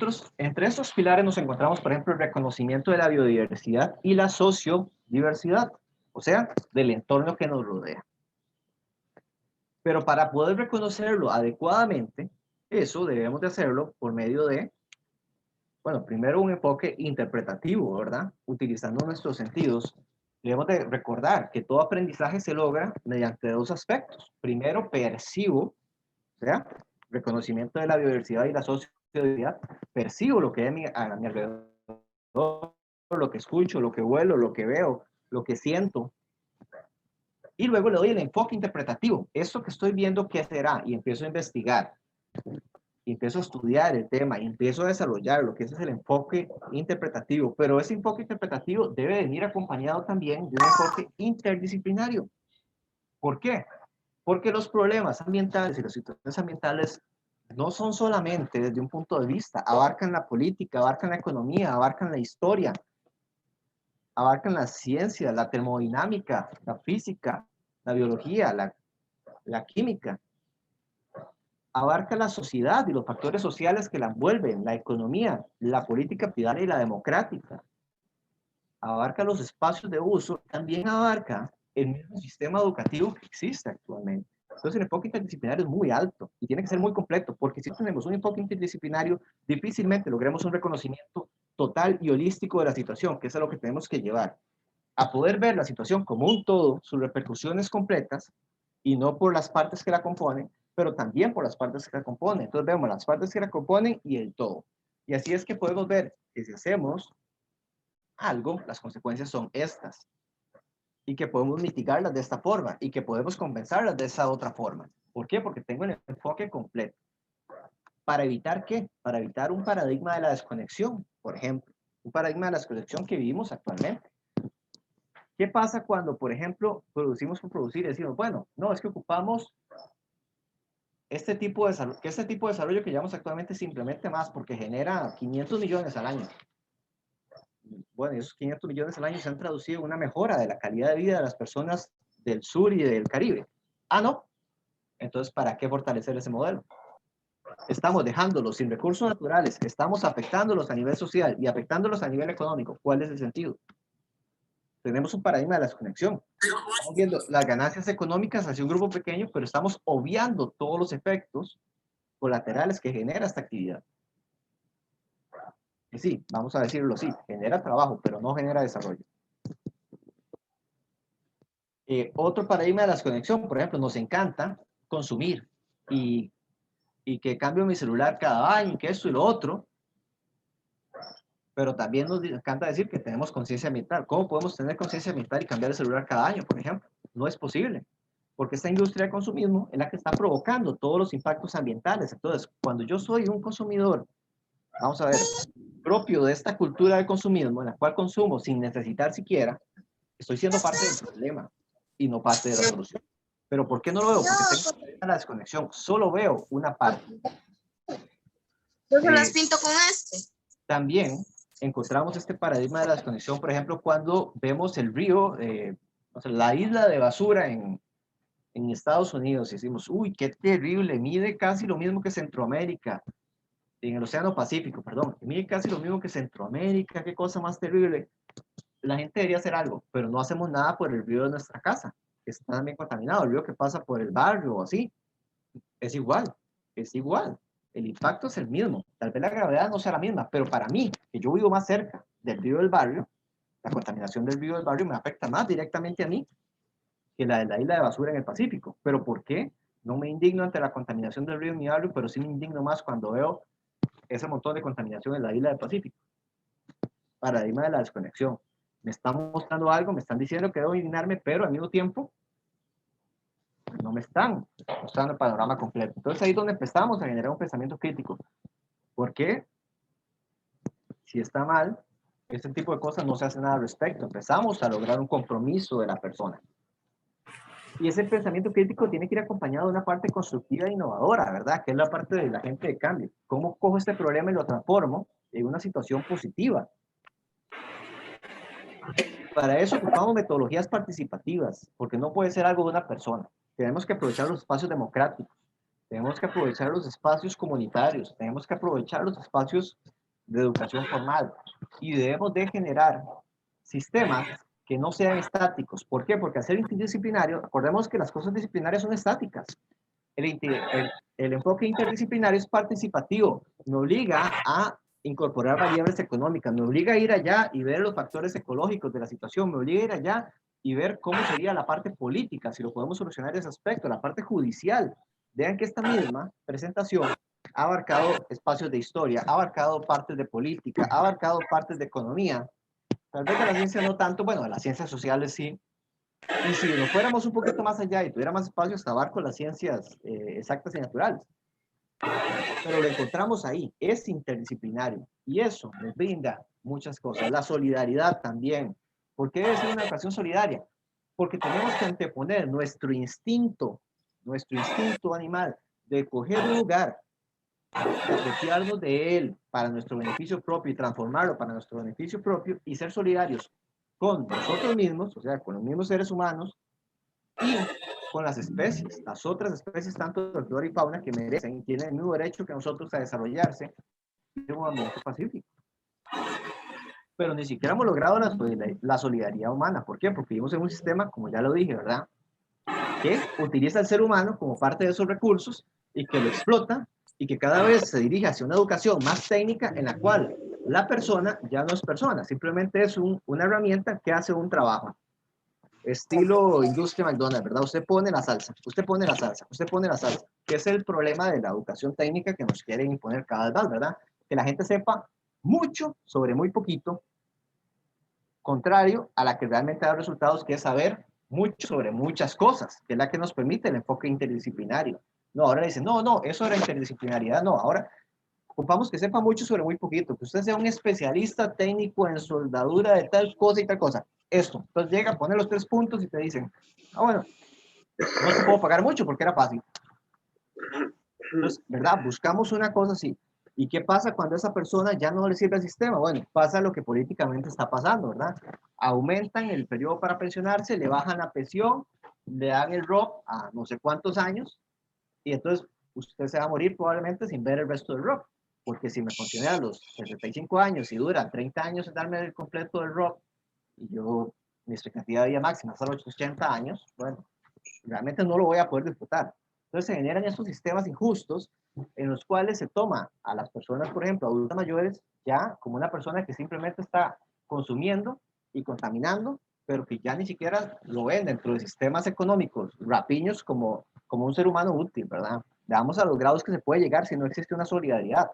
estos pilares nos encontramos, por ejemplo, el reconocimiento de la biodiversidad y la sociodiversidad, o sea, del entorno que nos rodea. Pero para poder reconocerlo adecuadamente, eso debemos de hacerlo por medio de, bueno, primero un enfoque interpretativo, ¿verdad? Utilizando nuestros sentidos. Debemos de recordar que todo aprendizaje se logra mediante dos aspectos. Primero, percibo, o sea, reconocimiento de la biodiversidad y la sociodiversidad. Percibo lo que hay a mi alrededor, lo que escucho, lo que huelo, lo que veo, lo que siento. Y luego le doy el enfoque interpretativo. Esto que estoy viendo, ¿qué será? Y empiezo a investigar. Y empiezo a estudiar el tema y empiezo a desarrollarlo, que ese es el enfoque interpretativo. Pero ese enfoque interpretativo debe venir acompañado también de un enfoque interdisciplinario. ¿Por qué? Porque los problemas ambientales y las situaciones ambientales no son solamente desde un punto de vista, abarcan la política, abarcan la economía, abarcan la historia, abarcan la ciencia, la termodinámica, la física, la biología, la química. Abarca la sociedad y los factores sociales que la envuelven, la economía, la política partidaria y la democrática. Abarca los espacios de uso, también abarca el mismo sistema educativo que existe actualmente. Entonces el enfoque interdisciplinario es muy alto y tiene que ser muy completo, porque si tenemos un enfoque interdisciplinario, difícilmente logremos un reconocimiento total y holístico de la situación, que es a lo que tenemos que llevar. A poder ver la situación como un todo, sus repercusiones completas, y no por las partes que la componen, pero también por las partes que la componen. Entonces vemos las partes que la componen y el todo. Y así es que podemos ver que si hacemos algo, las consecuencias son estas. Y que podemos mitigarlas de esta forma y que podemos compensarlas de esa otra forma. ¿Por qué? Porque tengo el enfoque completo. ¿Para evitar qué? Para evitar un paradigma de la desconexión, por ejemplo. Un paradigma de la desconexión que vivimos actualmente. ¿Qué pasa cuando, por ejemplo, producimos por producir y decimos, bueno, no, es que ocupamos este tipo de desarrollo que llevamos actualmente simplemente más porque genera 500 millones al año. Bueno, esos 500 millones al año se han traducido en una mejora de la calidad de vida de las personas del sur y del Caribe. Ah, no. Entonces, ¿para qué fortalecer ese modelo? Estamos dejándolos sin recursos naturales, estamos afectándolos a nivel social y afectándolos a nivel económico. ¿Cuál es el sentido? Tenemos un paradigma de la desconexión. Estamos viendo las ganancias económicas hacia un grupo pequeño, pero estamos obviando todos los efectos colaterales que genera esta actividad. Y sí, vamos a decirlo así, genera trabajo, pero no genera desarrollo. Otro paradigma de la desconexión, por ejemplo, nos encanta consumir y que cambio mi celular cada año, que esto y lo otro, pero también nos encanta decir que tenemos conciencia ambiental. ¿Cómo podemos tener conciencia ambiental y cambiar el celular cada año, por ejemplo? No es posible, porque esta industria de consumismo es la que está provocando todos los impactos ambientales. Entonces, cuando yo soy un consumidor, vamos a ver, propio de esta cultura de consumismo, en la cual consumo sin necesitar siquiera, estoy siendo parte del problema y no parte de la solución. ¿Pero por qué no lo veo? Porque tengo la desconexión. Solo veo una parte. Yo se las pinto con este. También encontramos este paradigma de la desconexión, por ejemplo, cuando vemos el río, o sea, la isla de basura en Estados Unidos, y decimos, uy, qué terrible, mide casi lo mismo que Centroamérica, en el Océano Pacífico, perdón, mide casi lo mismo que Centroamérica, qué cosa más terrible. La gente debería hacer algo, pero no hacemos nada por el río de nuestra casa, que está también contaminado, el río que pasa por el barrio o así, es igual, es igual. El impacto es el mismo. Tal vez la gravedad no sea la misma, pero para mí, que yo vivo más cerca del río del barrio, la contaminación del río del barrio me afecta más directamente a mí que la de la isla de basura en el Pacífico. ¿Pero por qué? No me indigno ante la contaminación del río en mi barrio, pero sí me indigno más cuando veo ese montón de contaminación en la isla del Pacífico. Paradigma de la desconexión. Me están mostrando algo, me están diciendo que debo indignarme, pero al mismo tiempo no me están mostrando el panorama completo. Entonces ahí es donde empezamos a generar un pensamiento crítico. ¿Por qué? Si está mal, este tipo de cosas no se hace nada al respecto. Empezamos a lograr un compromiso de la persona. Y ese pensamiento crítico tiene que ir acompañado de una parte constructiva e innovadora, ¿verdad? Que es la parte de la gente de cambio. ¿Cómo cojo este problema y lo transformo en una situación positiva? Para eso ocupamos metodologías participativas, porque no puede ser algo de una persona. Tenemos que aprovechar los espacios democráticos, tenemos que aprovechar los espacios comunitarios, tenemos que aprovechar los espacios de educación formal y debemos de generar sistemas que no sean estáticos. ¿Por qué? Porque al ser interdisciplinario, acordemos que las cosas disciplinarias son estáticas. El enfoque interdisciplinario es participativo, me obliga a incorporar variables económicas, me obliga a ir allá y ver los factores ecológicos de la situación, me obliga a ir allá y ver cómo sería la parte política, si lo podemos solucionar ese aspecto, la parte judicial. Vean que esta misma presentación ha abarcado espacios de historia, ha abarcado partes de política, ha abarcado partes de economía, tal vez de la ciencia no tanto, bueno, de las ciencias sociales sí. Y si nos fuéramos un poquito más allá y tuviera más espacios, abarco las ciencias exactas y naturales. Pero lo encontramos ahí, es interdisciplinario. Y eso nos brinda muchas cosas. La solidaridad también. ¿Por qué debe ser una educación solidaria? Porque tenemos que anteponer nuestro instinto animal de coger un lugar, de apropiarnos de él para nuestro beneficio propio y transformarlo para nuestro beneficio propio y ser solidarios con nosotros mismos, o sea, con los mismos seres humanos y con las especies, las otras especies, tanto de flora y fauna, que merecen y tienen el mismo derecho que nosotros a desarrollarse en un ambiente pacífico. Pero ni siquiera hemos logrado la solidaridad humana. ¿Por qué? Porque vivimos en un sistema, como ya lo dije, ¿verdad?, que utiliza al ser humano como parte de esos recursos y que lo explota y que cada vez se dirige hacia una educación más técnica en la cual la persona ya no es persona, simplemente es una herramienta que hace un trabajo. Estilo industria McDonald's, ¿verdad? Usted pone la salsa, usted pone la salsa, usted pone la salsa, que es el problema de la educación técnica que nos quieren imponer cada vez más, ¿verdad? Que la gente sepa mucho sobre muy poquito, contrario a la que realmente da resultados, que es saber mucho sobre muchas cosas, que es la que nos permite el enfoque interdisciplinario. No, ahora dicen, no, eso era interdisciplinaridad, no, ahora ocupamos que sepa mucho sobre muy poquito, que usted sea un especialista técnico en soldadura de tal cosa y tal cosa. Esto, entonces llega, pone los 3 puntos y te dicen, bueno, no te puedo pagar mucho porque era fácil. Entonces, ¿verdad? Buscamos una cosa así. ¿Y qué pasa cuando esa persona ya no le sirve al sistema? Bueno, pasa lo que políticamente está pasando, ¿verdad? Aumentan el periodo para pensionarse, le bajan la pensión, le dan el ROP a no sé cuántos años, y entonces usted se va a morir probablemente sin ver el resto del ROP. Porque si me pensioné a los 65 años y dura 30 años en darme el completo del ROP, y yo, mi expectativa de vida máxima es a los 80 años, bueno, realmente no lo voy a poder disfrutar. Entonces se generan estos sistemas injustos en los cuales se toma a las personas, por ejemplo, adultas mayores, ya como una persona que simplemente está consumiendo y contaminando, pero que ya ni siquiera lo ven dentro de sistemas económicos rapiños como un ser humano útil, ¿verdad? Veamos a los grados que se puede llegar si no existe una solidaridad.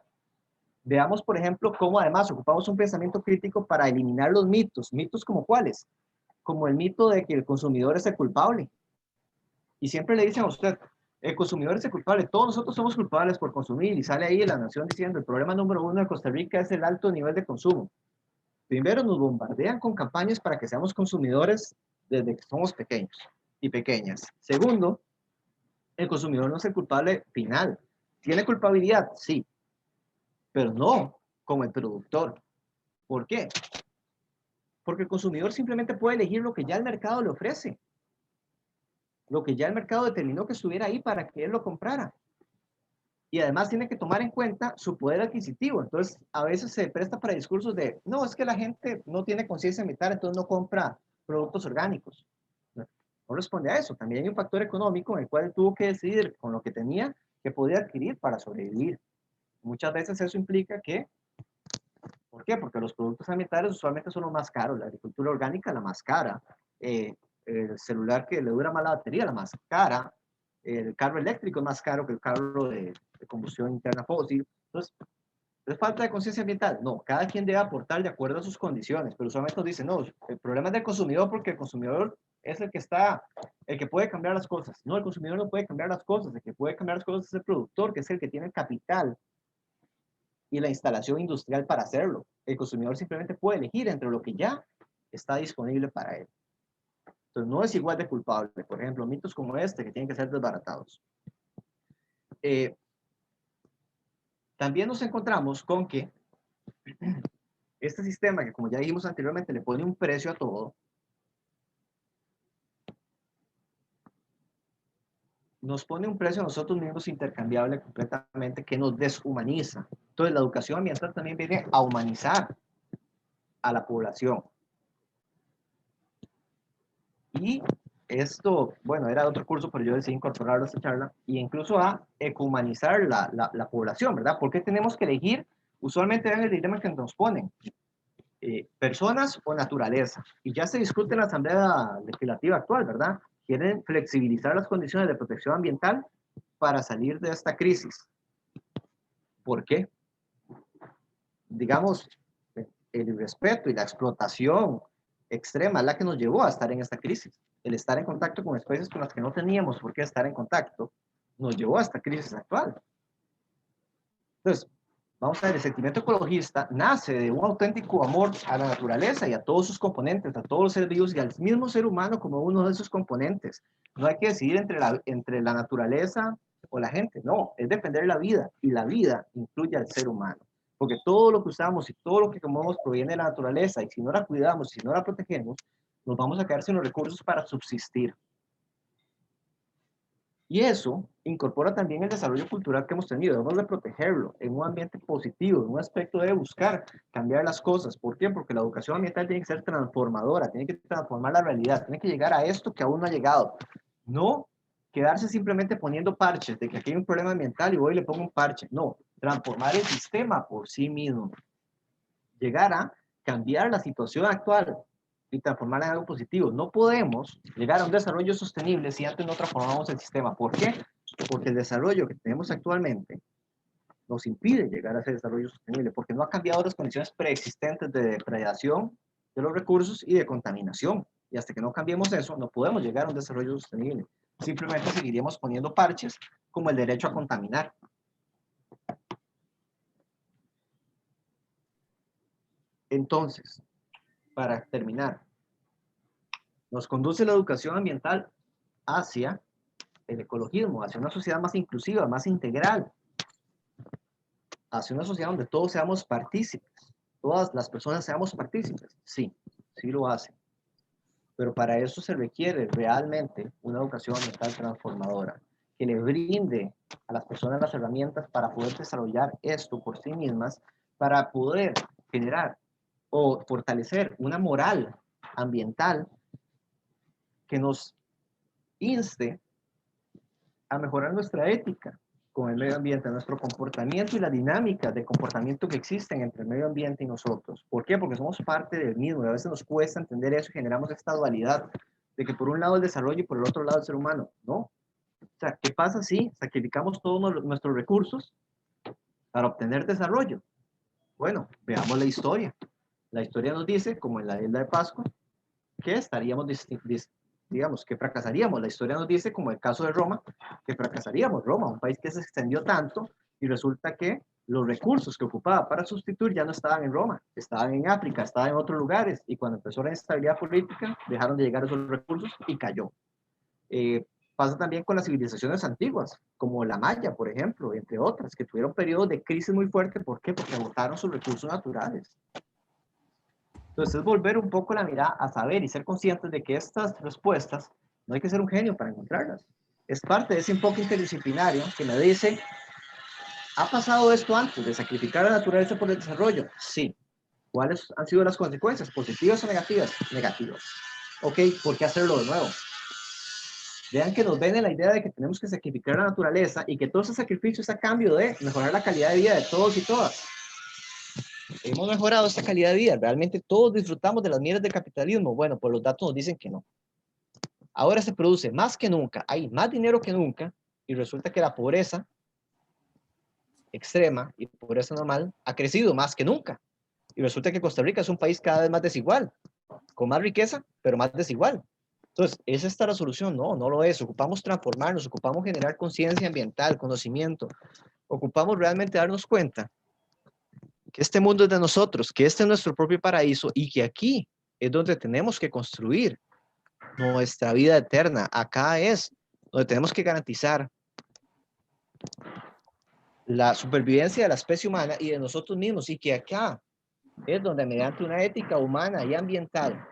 Veamos, por ejemplo, cómo además ocupamos un pensamiento crítico para eliminar los mitos. ¿Mitos como cuáles? Como el mito de que el consumidor es el culpable. Y siempre le dicen a usted, el consumidor es el culpable, todos nosotros somos culpables por consumir, y sale ahí la Nación diciendo, el problema número 1 de Costa Rica es el alto nivel de consumo. Primero nos bombardean con campañas para que seamos consumidores desde que somos pequeños. y pequeñas. Segundo, el consumidor no es el culpable final. ¿Tiene culpabilidad? Sí, pero no como el productor. ¿Por qué? Porque el consumidor simplemente puede elegir lo que ya el mercado le ofrece. Lo que ya el mercado determinó que estuviera ahí para que él lo comprara. Y además tiene que tomar en cuenta su poder adquisitivo. Entonces, a veces se presta para discursos de, no, es que la gente no tiene conciencia ambiental, entonces no compra productos orgánicos. No responde a eso. También hay un factor económico en el cual tuvo que decidir con lo que tenía que podía adquirir para sobrevivir. Muchas veces eso implica que, ¿por qué? Porque los productos ambientales usualmente son los más caros. La agricultura orgánica, la más cara. El celular que le dura más la batería, la más cara. El carro eléctrico es más caro que el carro de combustión interna fósil. Entonces, ¿es falta de conciencia ambiental? No, cada quien debe aportar de acuerdo a sus condiciones, pero usualmente nos dicen, no, el problema es del consumidor porque el consumidor es el que puede cambiar las cosas. No, el consumidor no puede cambiar las cosas, el que puede cambiar las cosas es el productor, que es el que tiene el capital y la instalación industrial para hacerlo. El consumidor simplemente puede elegir entre lo que ya está disponible para él. Entonces, no es igual de culpable. Por ejemplo, mitos como este que tienen que ser desbaratados. También nos encontramos con que este sistema, que como ya dijimos anteriormente, le pone un precio a todo, nos pone un precio a nosotros mismos intercambiable completamente que nos deshumaniza. Entonces, la educación ambiental también viene a humanizar a la población. Y esto, bueno, era otro curso, pero yo decidí incorporarlo a esta charla, e incluso a ecumanizar la población, ¿verdad? ¿Por qué tenemos que elegir? Usualmente es el dilema que nos ponen. Personas o naturaleza. Y ya se discute en la Asamblea Legislativa actual, ¿verdad? Quieren flexibilizar las condiciones de protección ambiental para salir de esta crisis. ¿Por qué? Digamos, el irrespeto y la explotación extrema es la que nos llevó a estar en esta crisis. El estar en contacto con especies con las que no teníamos por qué estar en contacto nos llevó a esta crisis actual. Entonces, vamos a ver, el sentimiento ecologista nace de un auténtico amor a la naturaleza y a todos sus componentes, a todos los seres vivos y al mismo ser humano como uno de sus componentes. No hay que decidir entre la naturaleza o la gente, no, es defender la vida y la vida incluye al ser humano. Porque todo lo que usamos y todo lo que comemos proviene de la naturaleza y si no la cuidamos, si no la protegemos, nos vamos a quedar sin los recursos para subsistir. Y eso incorpora también el desarrollo cultural que hemos tenido. Debemos de protegerlo en un ambiente positivo, en un aspecto de buscar cambiar las cosas. ¿Por qué? Porque la educación ambiental tiene que ser transformadora, tiene que transformar la realidad, tiene que llegar a esto que aún no ha llegado. No quedarse simplemente poniendo parches de que aquí hay un problema ambiental y voy y le pongo un parche. No, transformar el sistema por sí mismo. Llegar a cambiar la situación actual y transformarla en algo positivo. No podemos llegar a un desarrollo sostenible si antes no transformamos el sistema. ¿Por qué? Porque el desarrollo que tenemos actualmente nos impide llegar a ese desarrollo sostenible, porque no ha cambiado las condiciones preexistentes de depredación de los recursos y de contaminación. Y hasta que no cambiemos eso, no podemos llegar a un desarrollo sostenible. Simplemente seguiríamos poniendo parches como el derecho a contaminar. Entonces, para terminar, nos conduce la educación ambiental hacia el ecologismo, hacia una sociedad más inclusiva, más integral, hacia una sociedad donde todos seamos partícipes, todas las personas seamos partícipes. Sí, sí lo hacen. Pero para eso se requiere realmente una educación ambiental transformadora, que le brinde a las personas las herramientas para poder desarrollar esto por sí mismas, para poder generar o fortalecer una moral ambiental que nos inste a mejorar nuestra ética con el medio ambiente, nuestro comportamiento y la dinámica de comportamiento que existen entre el medio ambiente y nosotros. ¿Por qué? Porque somos parte del mismo y a veces nos cuesta entender eso y generamos esta dualidad de que por un lado el desarrollo y por el otro lado el ser humano. No. O sea, ¿qué pasa si sacrificamos todos nuestros recursos para obtener desarrollo? Bueno, veamos la historia. La historia nos dice, como en la isla de Pascua, que estaríamos digamos, que fracasaríamos. La historia nos dice, como el caso de Roma, que fracasaríamos. Roma, un país que se extendió tanto y resulta que los recursos que ocupaba para sustituir ya no estaban en Roma, estaban en África, estaban en otros lugares y cuando empezó la inestabilidad política dejaron de llegar esos recursos y cayó. Pasa también con las civilizaciones antiguas, como la Maya, por ejemplo, entre otras, que tuvieron periodos de crisis muy fuertes. ¿Por qué? Porque agotaron sus recursos naturales. Entonces, es volver un poco la mirada a saber y ser conscientes de que estas respuestas no hay que ser un genio para encontrarlas. Es parte de ese enfoque interdisciplinario que me dice, ¿ha pasado esto antes de sacrificar la naturaleza por el desarrollo? Sí. ¿Cuáles han sido las consecuencias? ¿Positivas o negativas? Negativas. Ok, ¿por qué hacerlo de nuevo? Vean que nos vende la idea de que tenemos que sacrificar la naturaleza y que todo ese sacrificio es a cambio de mejorar la calidad de vida de todos y todas. Hemos mejorado esta calidad de vida. Realmente todos disfrutamos de las mieles del capitalismo. Bueno, pues los datos nos dicen que no. Ahora se produce más que nunca, hay más dinero que nunca, y resulta que la pobreza extrema y pobreza normal ha crecido más que nunca. Y resulta que Costa Rica es un país cada vez más desigual, con más riqueza, pero más desigual. Entonces, ¿es esta la solución? No, no lo es. Ocupamos transformarnos, ocupamos generar conciencia ambiental, conocimiento. Ocupamos realmente darnos cuenta que este mundo es de nosotros, que este es nuestro propio paraíso y que aquí es donde tenemos que construir nuestra vida eterna. Acá es donde tenemos que garantizar la supervivencia de la especie humana y de nosotros mismos, y que acá es donde mediante una ética humana y ambiental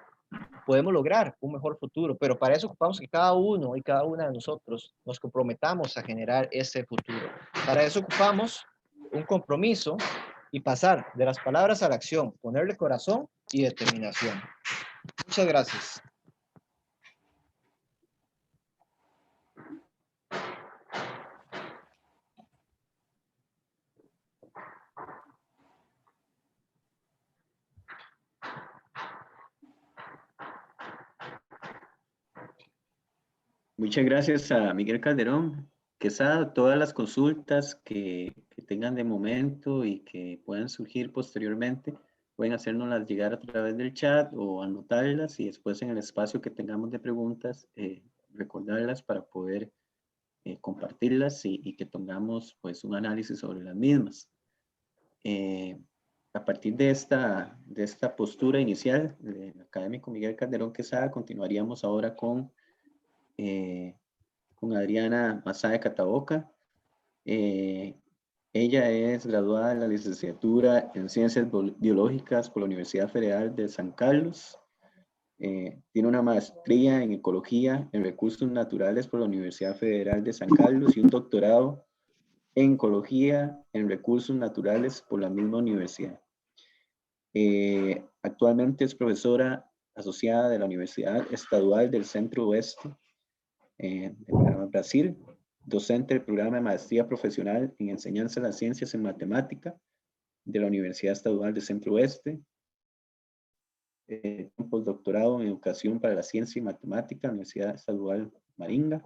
podemos lograr un mejor futuro. Pero para eso ocupamos que cada uno y cada una de nosotros nos comprometamos a generar ese futuro. Para eso ocupamos un compromiso y pasar de las palabras a la acción, ponerle corazón y determinación. Muchas gracias. Muchas gracias a Miguel Calderón Quesada. Todas las consultas que tengan de momento y que puedan surgir posteriormente, pueden hacérnoslas llegar a través del chat o anotarlas y después en el espacio que tengamos de preguntas, recordarlas para poder compartirlas y que tengamos pues un análisis sobre las mismas. A partir de esta postura inicial del académico Miguel Calderón Quesada, continuaríamos ahora con Adriana Masae Cataboca. Ella es graduada de la licenciatura en Ciencias Biológicas por la Universidad Federal de San Carlos. Tiene una maestría en Ecología en Recursos Naturales por la Universidad Federal de San Carlos y un doctorado en Ecología en Recursos Naturales por la misma universidad. Actualmente es profesora asociada de la Universidad Estadual del Centro Oeste de Brasil, docente del programa de maestría profesional en enseñanza de las ciencias en matemática de la Universidad Estadual del Centro Oeste, un postdoctorado en educación para la ciencia y matemática, Universidad Estadual Maringa.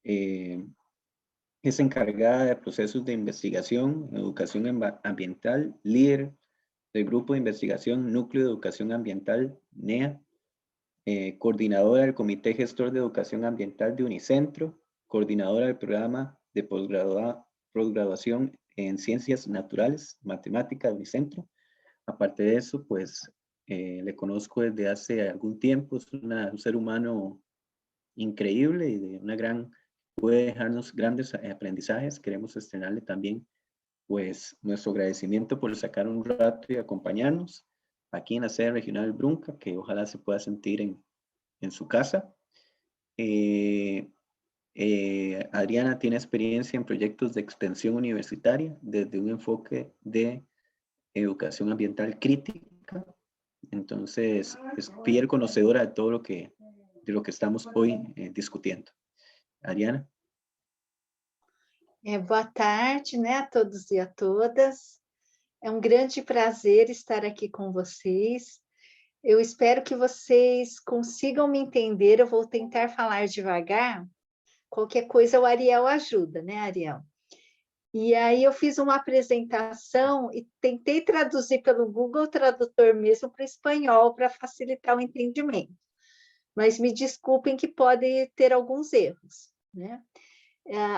Es encargada de procesos de investigación en educación ambiental, líder del grupo de investigación Núcleo de Educación Ambiental, NEA, coordinadora del Comité Gestor de Educación Ambiental de Unicentro, coordinadora del programa de posgraduación en Ciencias Naturales, Matemática de Unicentro. Aparte de eso, pues le conozco desde hace algún tiempo, es un ser humano increíble y de una puede dejarnos grandes aprendizajes. Queremos estrenarle también pues nuestro agradecimiento por sacar un rato y acompañarnos aquí en la sede regional Brunca, que ojalá se pueda sentir en su casa. Adriana tiene experiencia en proyectos de extensión universitaria desde un enfoque de educación ambiental crítica. Entonces, es fiel conocedora de todo de lo que estamos hoy discutiendo. Adriana. Boa tarde, né, a todos e a todas. É um grande prazer estar aqui com vocês. Eu espero que vocês consigam me entender. Eu vou tentar falar devagar. Qualquer coisa o Ariel ajuda, né, Ariel? E aí eu fiz uma apresentação e tentei traduzir pelo Google Tradutor mesmo para o espanhol, para facilitar o entendimento. Mas me desculpem que pode ter alguns erros, né?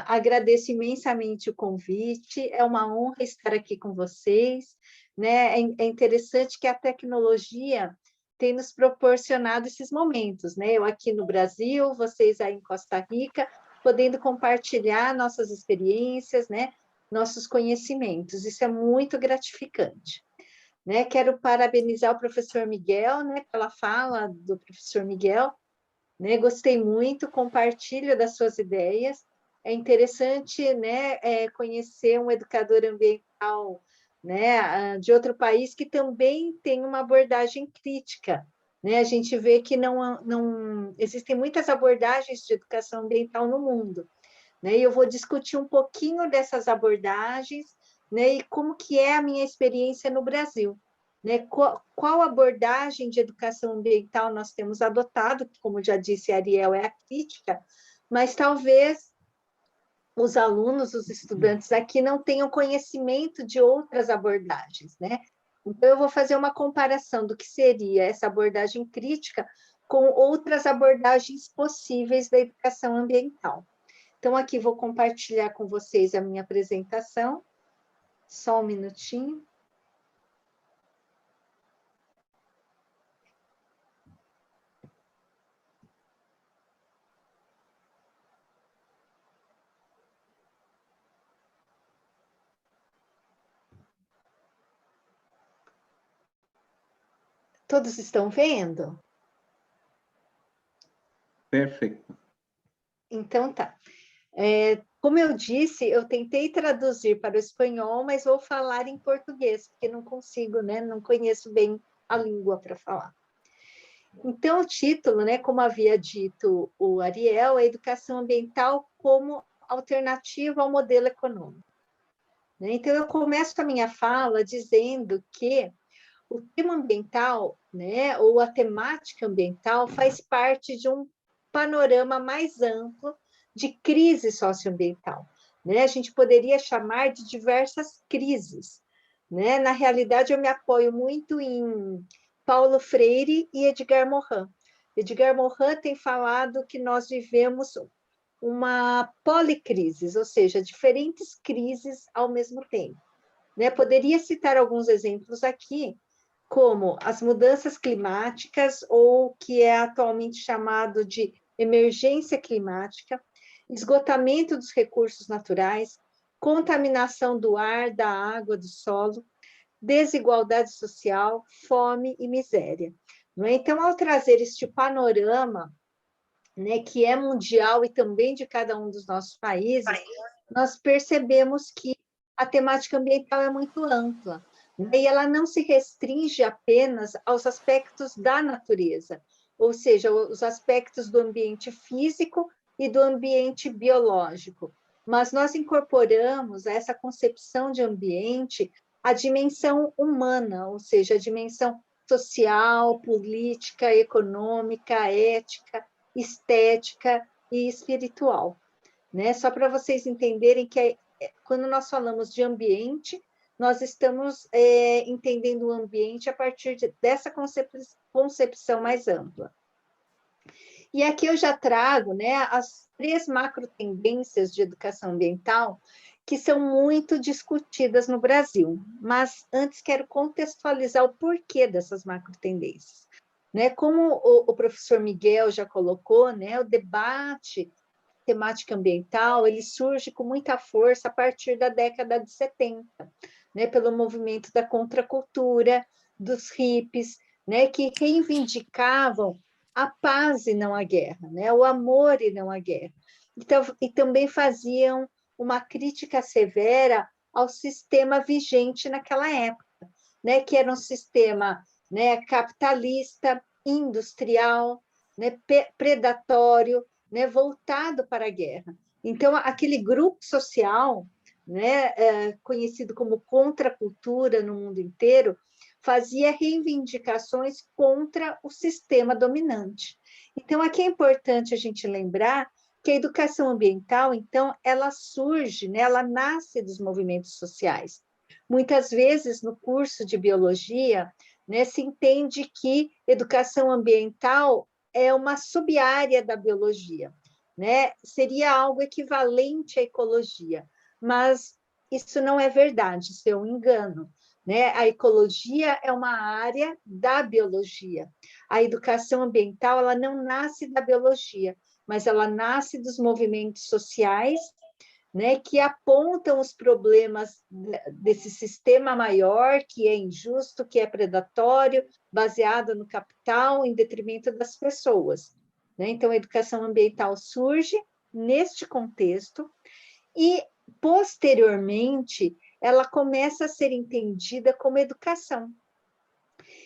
Agradeço imensamente o convite, é uma honra estar aqui com vocês, né? É interessante que a tecnologia tem nos proporcionado esses momentos, né? Eu aqui no Brasil, vocês aí em Costa Rica, podendo compartilhar nossas experiências, né? Nossos conhecimentos. Isso é muito gratificante. Né? Quero parabenizar o professor Miguel, né? Pela fala do professor Miguel, né? Gostei muito, compartilho das suas ideias. É interessante, né? Conhecer um educador ambiental, né? De outro país que também tem uma abordagem crítica, né? A gente vê que não existem muitas abordagens de educação ambiental no mundo, né? E eu vou discutir um pouquinho dessas abordagens, né? E como que é a minha experiência no Brasil, né? Qual abordagem de educação ambiental nós temos adotado, que, como já disse a Ariel, é a crítica, mas talvez os alunos, os estudantes aqui não tenham conhecimento de outras abordagens, né? Então, eu vou fazer uma comparação do que seria essa abordagem crítica com outras abordagens possíveis da educação ambiental. Então, aqui vou compartilhar com vocês a minha apresentação. Só um minutinho. Todos estão vendo? Perfeito. Então, tá. Como eu disse, eu tentei traduzir para o espanhol, mas vou falar em português, porque não consigo, né? Não conheço bem a língua para falar. Então, o título, né, como havia dito o Ariel, é Educação Ambiental como Alternativa ao Modelo Econômico. Então, eu começo a minha fala dizendo que o tema ambiental, né, ou a temática ambiental, faz parte de um panorama mais amplo de crise socioambiental, né? A gente poderia chamar de diversas crises, né? Na realidade, eu me apoio muito em Paulo Freire e Edgar Morin. Edgar Morin tem falado que nós vivemos uma policrise, ou seja, diferentes crises ao mesmo tempo, né? Poderia citar alguns exemplos aqui, como as mudanças climáticas, ou que é atualmente chamado de emergência climática, esgotamento dos recursos naturais, contaminação do ar, da água, do solo, desigualdade social, fome e miséria. Não é? Então, ao trazer este panorama, né, que é mundial e também de cada um dos nossos países, nós percebemos que a temática ambiental é muito ampla, né, e ela não se restringe apenas aos aspectos da natureza, ou seja, os aspectos do ambiente físico e do ambiente biológico, mas nós incorporamos a essa concepção de ambiente a dimensão humana, ou seja, a dimensão social, política, econômica, ética, estética e espiritual, né? Só para vocês entenderem que quando nós falamos de ambiente, nós estamos entendendo o ambiente a partir dessa concepção mais ampla. E aqui eu já trago, né, as 3 macro tendências de educação ambiental que são muito discutidas no Brasil, mas antes quero contextualizar o porquê dessas macro tendências. Né, como o professor Miguel já colocou, né, o debate temática ambiental, ele surge com muita força a partir da década de 70, né, pelo movimento da contracultura, dos hippies, né, que reivindicavam a paz e não a guerra, né, o amor e não a guerra. Então, e também faziam uma crítica severa ao sistema vigente naquela época, né, que era um sistema, né, capitalista, industrial, né, predatório, né, voltado para a guerra. Então, aquele grupo social, né, conhecido como contracultura no mundo inteiro, fazia reivindicações contra o sistema dominante. Então, aqui é importante a gente lembrar que a educação ambiental, então, ela surge, né, ela nasce dos movimentos sociais. Muitas vezes, no curso de biologia, né, se entende que educação ambiental é uma sub-área da biologia, né? Seria algo equivalente à ecologia, mas isso não é verdade, isso é um engano, né? A ecologia é uma área da biologia. A educação ambiental, ela não nasce da biologia, mas ela nasce dos movimentos sociais, né, que apontam os problemas desse sistema maior, que é injusto, que é predatório, baseado no capital, em detrimento das pessoas. Né? Então, a educação ambiental surge neste contexto e, posteriormente, ela começa a ser entendida como educação.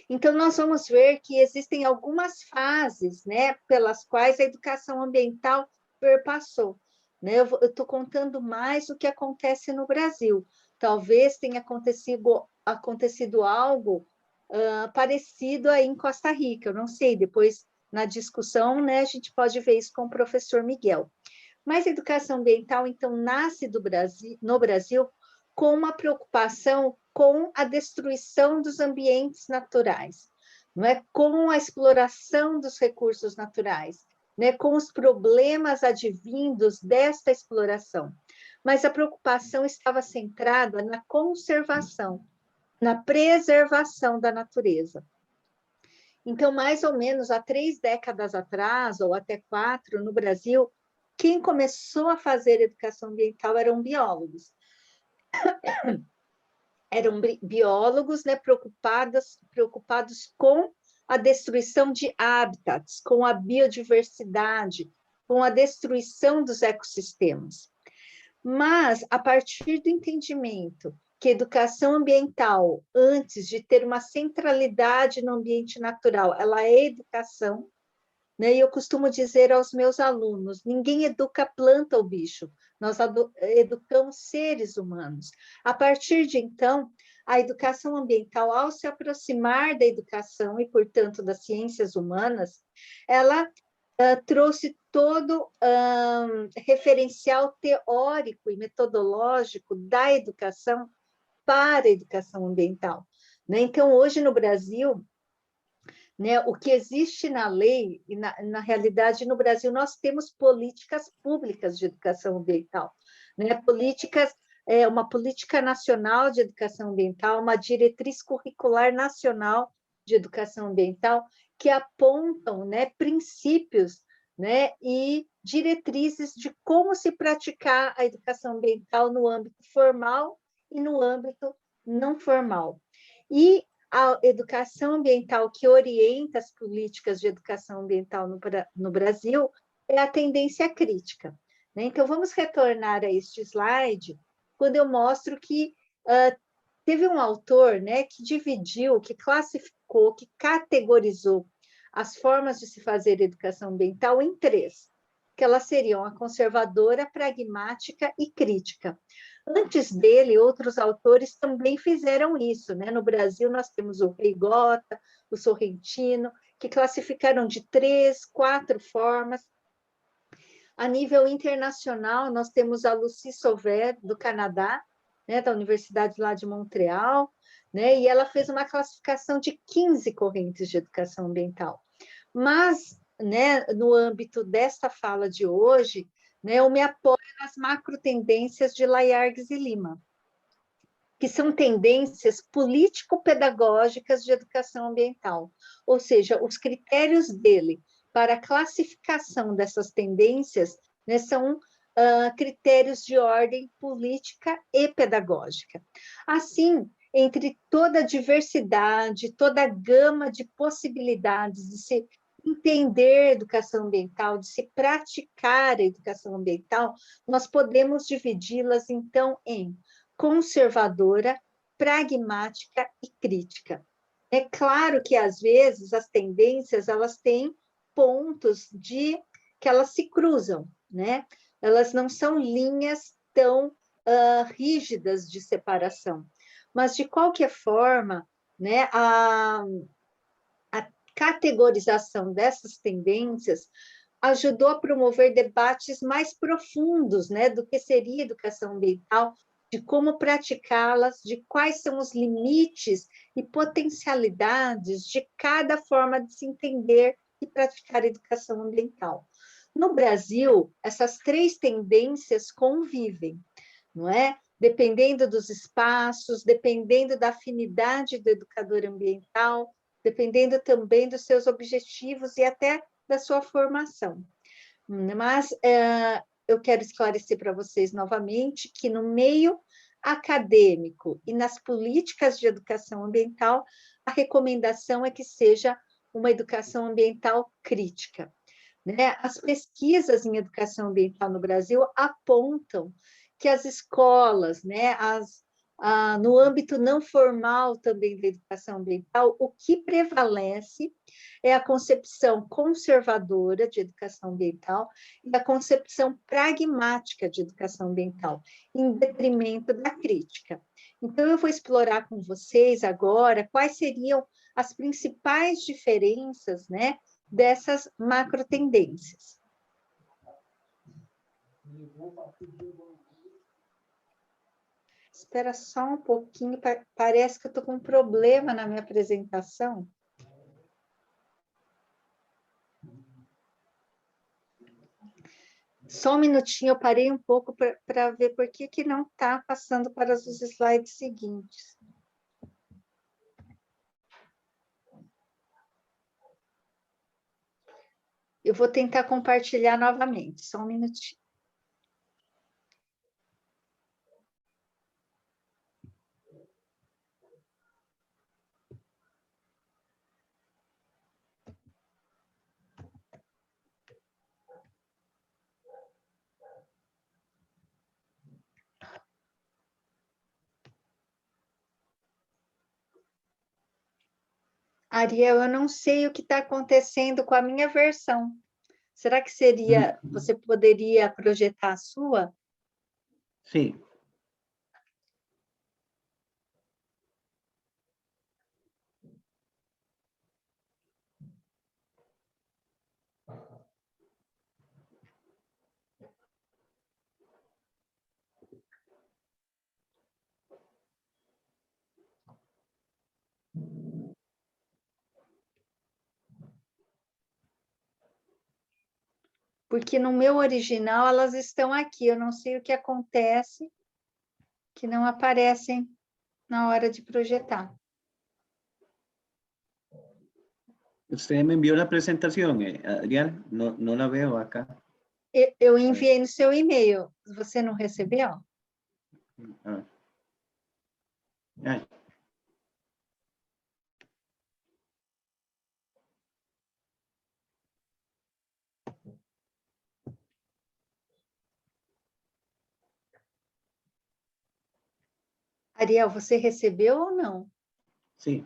Então, nós vamos ver que existem algumas fases, né, pelas quais a educação ambiental perpassou. Né? Eu estou contando mais o que acontece no Brasil. Talvez tenha acontecido algo parecido aí em Costa Rica, eu não sei, depois na discussão, né, a gente pode ver isso com o professor Miguel. Mas a educação ambiental, então, nasce no Brasil com uma preocupação com a destruição dos ambientes naturais, não é? Com a exploração dos recursos naturais, né? Com os problemas advindos desta exploração. Mas a preocupação estava centrada na conservação, na preservação da natureza. Então, mais ou menos há 3 décadas atrás, ou até 4, no Brasil, quem começou a fazer educação ambiental eram biólogos. Eram biólogos, né, preocupados com a destruição de hábitats, com a biodiversidade, com a destruição dos ecossistemas. Mas, a partir do entendimento que a educação ambiental, antes de ter uma centralidade no ambiente natural, ela é educação, né? E eu costumo dizer aos meus alunos, ninguém educa planta ou bicho, nós educamos seres humanos. A partir de então, a educação ambiental, ao se aproximar da educação e, portanto, das ciências humanas, ela trouxe todo referencial teórico e metodológico da educação para a educação ambiental. Né? Então, hoje no Brasil, né, o que existe na lei, e na realidade no Brasil nós temos políticas públicas de educação ambiental, né? Uma política nacional de educação ambiental, uma diretriz curricular nacional de educação ambiental, que apontam, né, princípios, né, e diretrizes de como se praticar a educação ambiental no âmbito formal e no âmbito não formal. E a educação ambiental que orienta as políticas de educação ambiental no Brasil é a tendência crítica. Né? Então, vamos retornar a este slide, quando eu mostro que teve um autor, né, que dividiu, que classificou, que categorizou as formas de se fazer educação ambiental em 3, que elas seriam a conservadora, pragmática e crítica. Antes dele, outros autores também fizeram isso, né? No Brasil, nós temos o Reigota, o Sorrentino, que classificaram de 3, 4 formas. A nível internacional, nós temos a Lucie Sauvé, do Canadá, né? Da Universidade lá de Montreal, né? E ela fez uma classificação de 15 correntes de educação ambiental. Mas, né, no âmbito desta fala de hoje, né, eu me apoio nas macro-tendências de Layargues e Lima, que são tendências político-pedagógicas de educação ambiental, ou seja, os critérios dele para a classificação dessas tendências, né, são critérios de ordem política e pedagógica. Assim, entre toda a diversidade, toda a gama de possibilidades de se entender a educação ambiental, de se praticar a educação ambiental, nós podemos dividi-las, então, em conservadora, pragmática e crítica. É claro que, às vezes, as tendências elas têm pontos que elas se cruzam, né? Elas não são linhas tão rígidas de separação. Mas, de qualquer forma, né, a categorização dessas tendências ajudou a promover debates mais profundos, né, do que seria educação ambiental, de como praticá-las, de quais são os limites e potencialidades de cada forma de se entender e praticar educação ambiental. No Brasil, essas 3 tendências convivem, não é? dependendo dos espaços, dependendo da afinidade do educador ambiental, dependendo também dos seus objetivos e até da sua formação. Mas eu quero esclarecer para vocês novamente que no meio acadêmico e nas políticas de educação ambiental, a recomendação é que seja uma educação ambiental crítica, né? As pesquisas em educação ambiental no Brasil apontam que as escolas, né, no âmbito não formal também da educação ambiental, o que prevalece é a concepção conservadora de educação ambiental e a concepção pragmática de educação ambiental, em detrimento da crítica. Então, eu vou explorar com vocês agora quais seriam as principais diferenças, né, dessas macro tendências. Espera só um pouquinho, parece que eu estou com um problema na minha apresentação. Só um minutinho, eu parei um pouco para ver por que não está passando para os slides seguintes. Eu vou tentar compartilhar novamente, só um minutinho. Ariel, eu não sei o que está acontecendo com a minha versão. Será que você poderia projetar a sua? Sim. Porque no meu original elas estão aqui, eu não sei o que acontece, que não aparecem na hora de projetar. Usted me envió la presentación, Adrián. No la veo acá. Eu enviei no seu e-mail. Você não recebeu? A ver. Ay. Ariel, você recebeu ou não? Sí,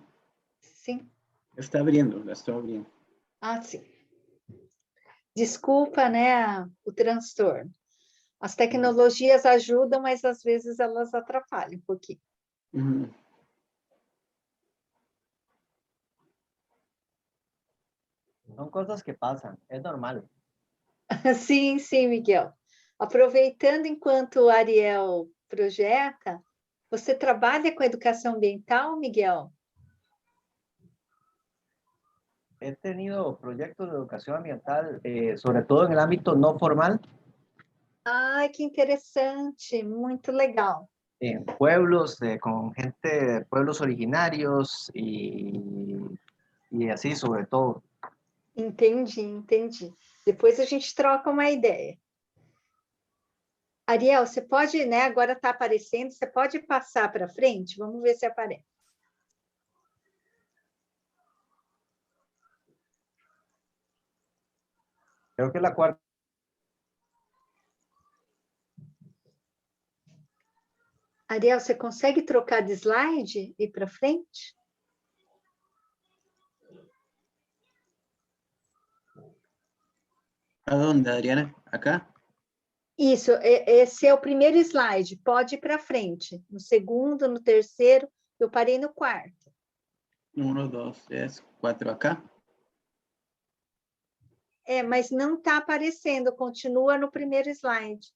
Sim. está abriendo, la estoy abriendo. Ah, sim. Desculpa, né, o transtorno. As tecnologias ajudam, mas às vezes elas atrapalham um pouquinho. Ujú. Son cosas que pasan, es normal. Sim, sim, Miguel. Aproveitando enquanto o Ariel projeta, você trabalha com educação ambiental, Miguel? He tenido proyectos de educación ambiental, sobre todo en el ámbito no formal, Ai, que interessante, muito legal. en pueblos, con gente de pueblos originarios y así sobre todo. Entendi, entendi. Depois a gente troca uma ideia. Ariel, você pode, né? Agora está aparecendo, você pode passar para frente? Vamos ver se aparece. Creo que es la cuarta. Ariel, você consegue trocar de slide e ir para frente? ¿A dónde, Adriana? ¿Acá? Isso, esse é o primeiro slide, pode ir para frente. No segundo, no terceiro, eu parei no quarto. 1, 2, 3, 4 acá. Mas não está aparecendo, continua no primeiro slide.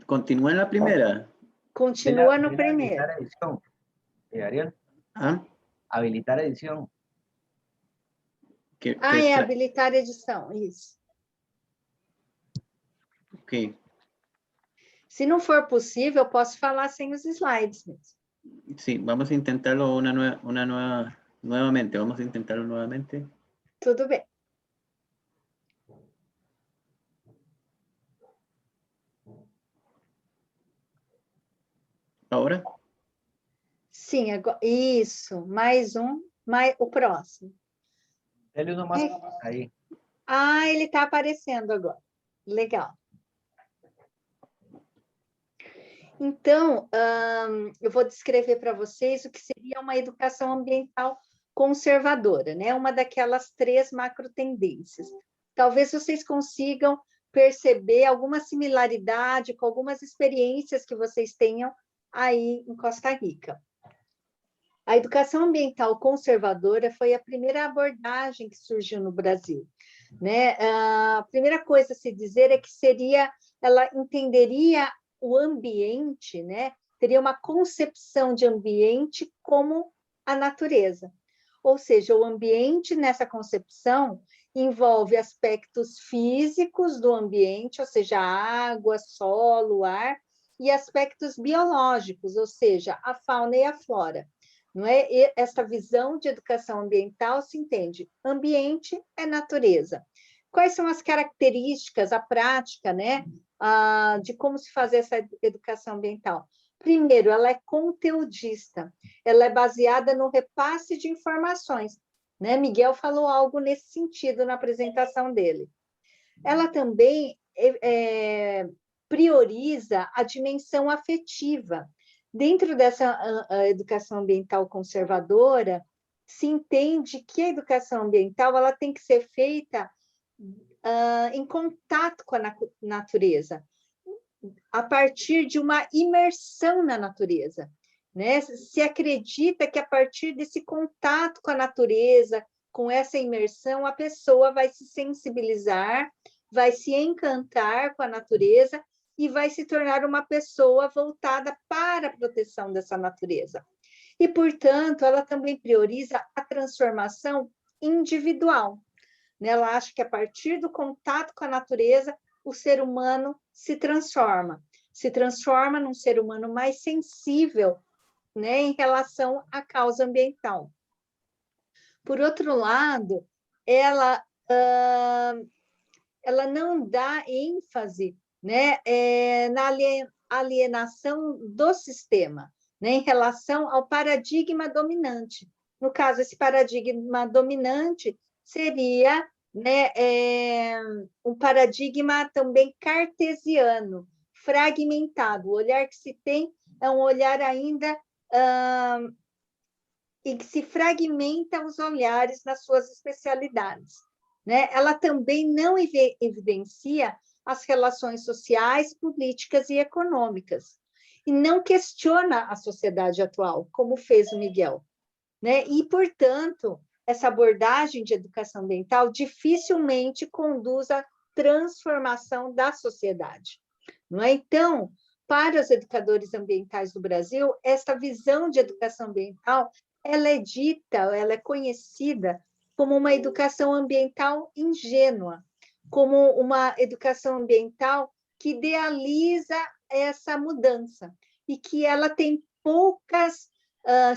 Continúa en la primera. Continua no primeiro. Habilitar edición. Ariel, ¿Ah? habilitar edición. ¿Qué Ah, está? habilitar edição, isso. Ok. Se não for possível, eu posso falar sem os slides mesmo. Sí, vamos a intentarlo nuevamente. Vamos a intentarlo nuevamente. Tudo bem. Ahora. Sim, agora, isso. Mais um, o próximo. Ele não mais aí. Ah, ele está aparecendo agora. Legal. Então, eu vou descrever para vocês o que seria uma educação ambiental conservadora, né? Uma daquelas 3 macro tendências. Talvez vocês consigam perceber alguma similaridade com algumas experiências que vocês tenham aí em Costa Rica. A educação ambiental conservadora foi a primeira abordagem que surgiu no Brasil, né? A primeira coisa a se dizer é que ela entenderia o ambiente, né? Teria uma concepção de ambiente como a natureza. Ou seja, o ambiente nessa concepção envolve aspectos físicos do ambiente, ou seja, água, solo, ar, e aspectos biológicos, ou seja, a fauna e a flora. Não é? E essa visão de educação ambiental se entende: ambiente é natureza. Quais são as características, a prática, né, de como se fazer essa educação ambiental? Primeiro, ela é conteudista, ela é baseada no repasse de informações, né? Miguel falou algo nesse sentido na apresentação dele. Ela também prioriza a dimensão afetiva. Dentro dessa educação ambiental conservadora, se entende que a educação ambiental ela tem que ser feita em contato com a natureza, a partir de uma imersão na natureza, né? Se acredita que a partir desse contato com a natureza, com essa imersão, a pessoa vai se sensibilizar, vai se encantar com a natureza e vai se tornar uma pessoa voltada para a proteção dessa natureza. E, portanto, ela também prioriza a transformação individual. Ela acha que, a partir do contato com a natureza, o ser humano se transforma num ser humano mais sensível, né, em relação à causa ambiental. Por outro lado, ela não dá ênfase, né, na alienação do sistema, né, em relação ao paradigma dominante. No caso, esse paradigma dominante seria, né, um paradigma também cartesiano, fragmentado. O olhar que se tem é um olhar ainda e que se fragmenta os olhares nas suas especialidades, né? Ela também não evidencia as relações sociais, políticas e econômicas, e não questiona a sociedade atual, como fez o Miguel, né? E, portanto, essa abordagem de educação ambiental dificilmente conduz à transformação da sociedade, não é? Então, para os educadores ambientais do Brasil, essa visão de educação ambiental ela é dita, ela é conhecida como uma educação ambiental ingênua, como uma educação ambiental que idealiza essa mudança e que ela tem poucas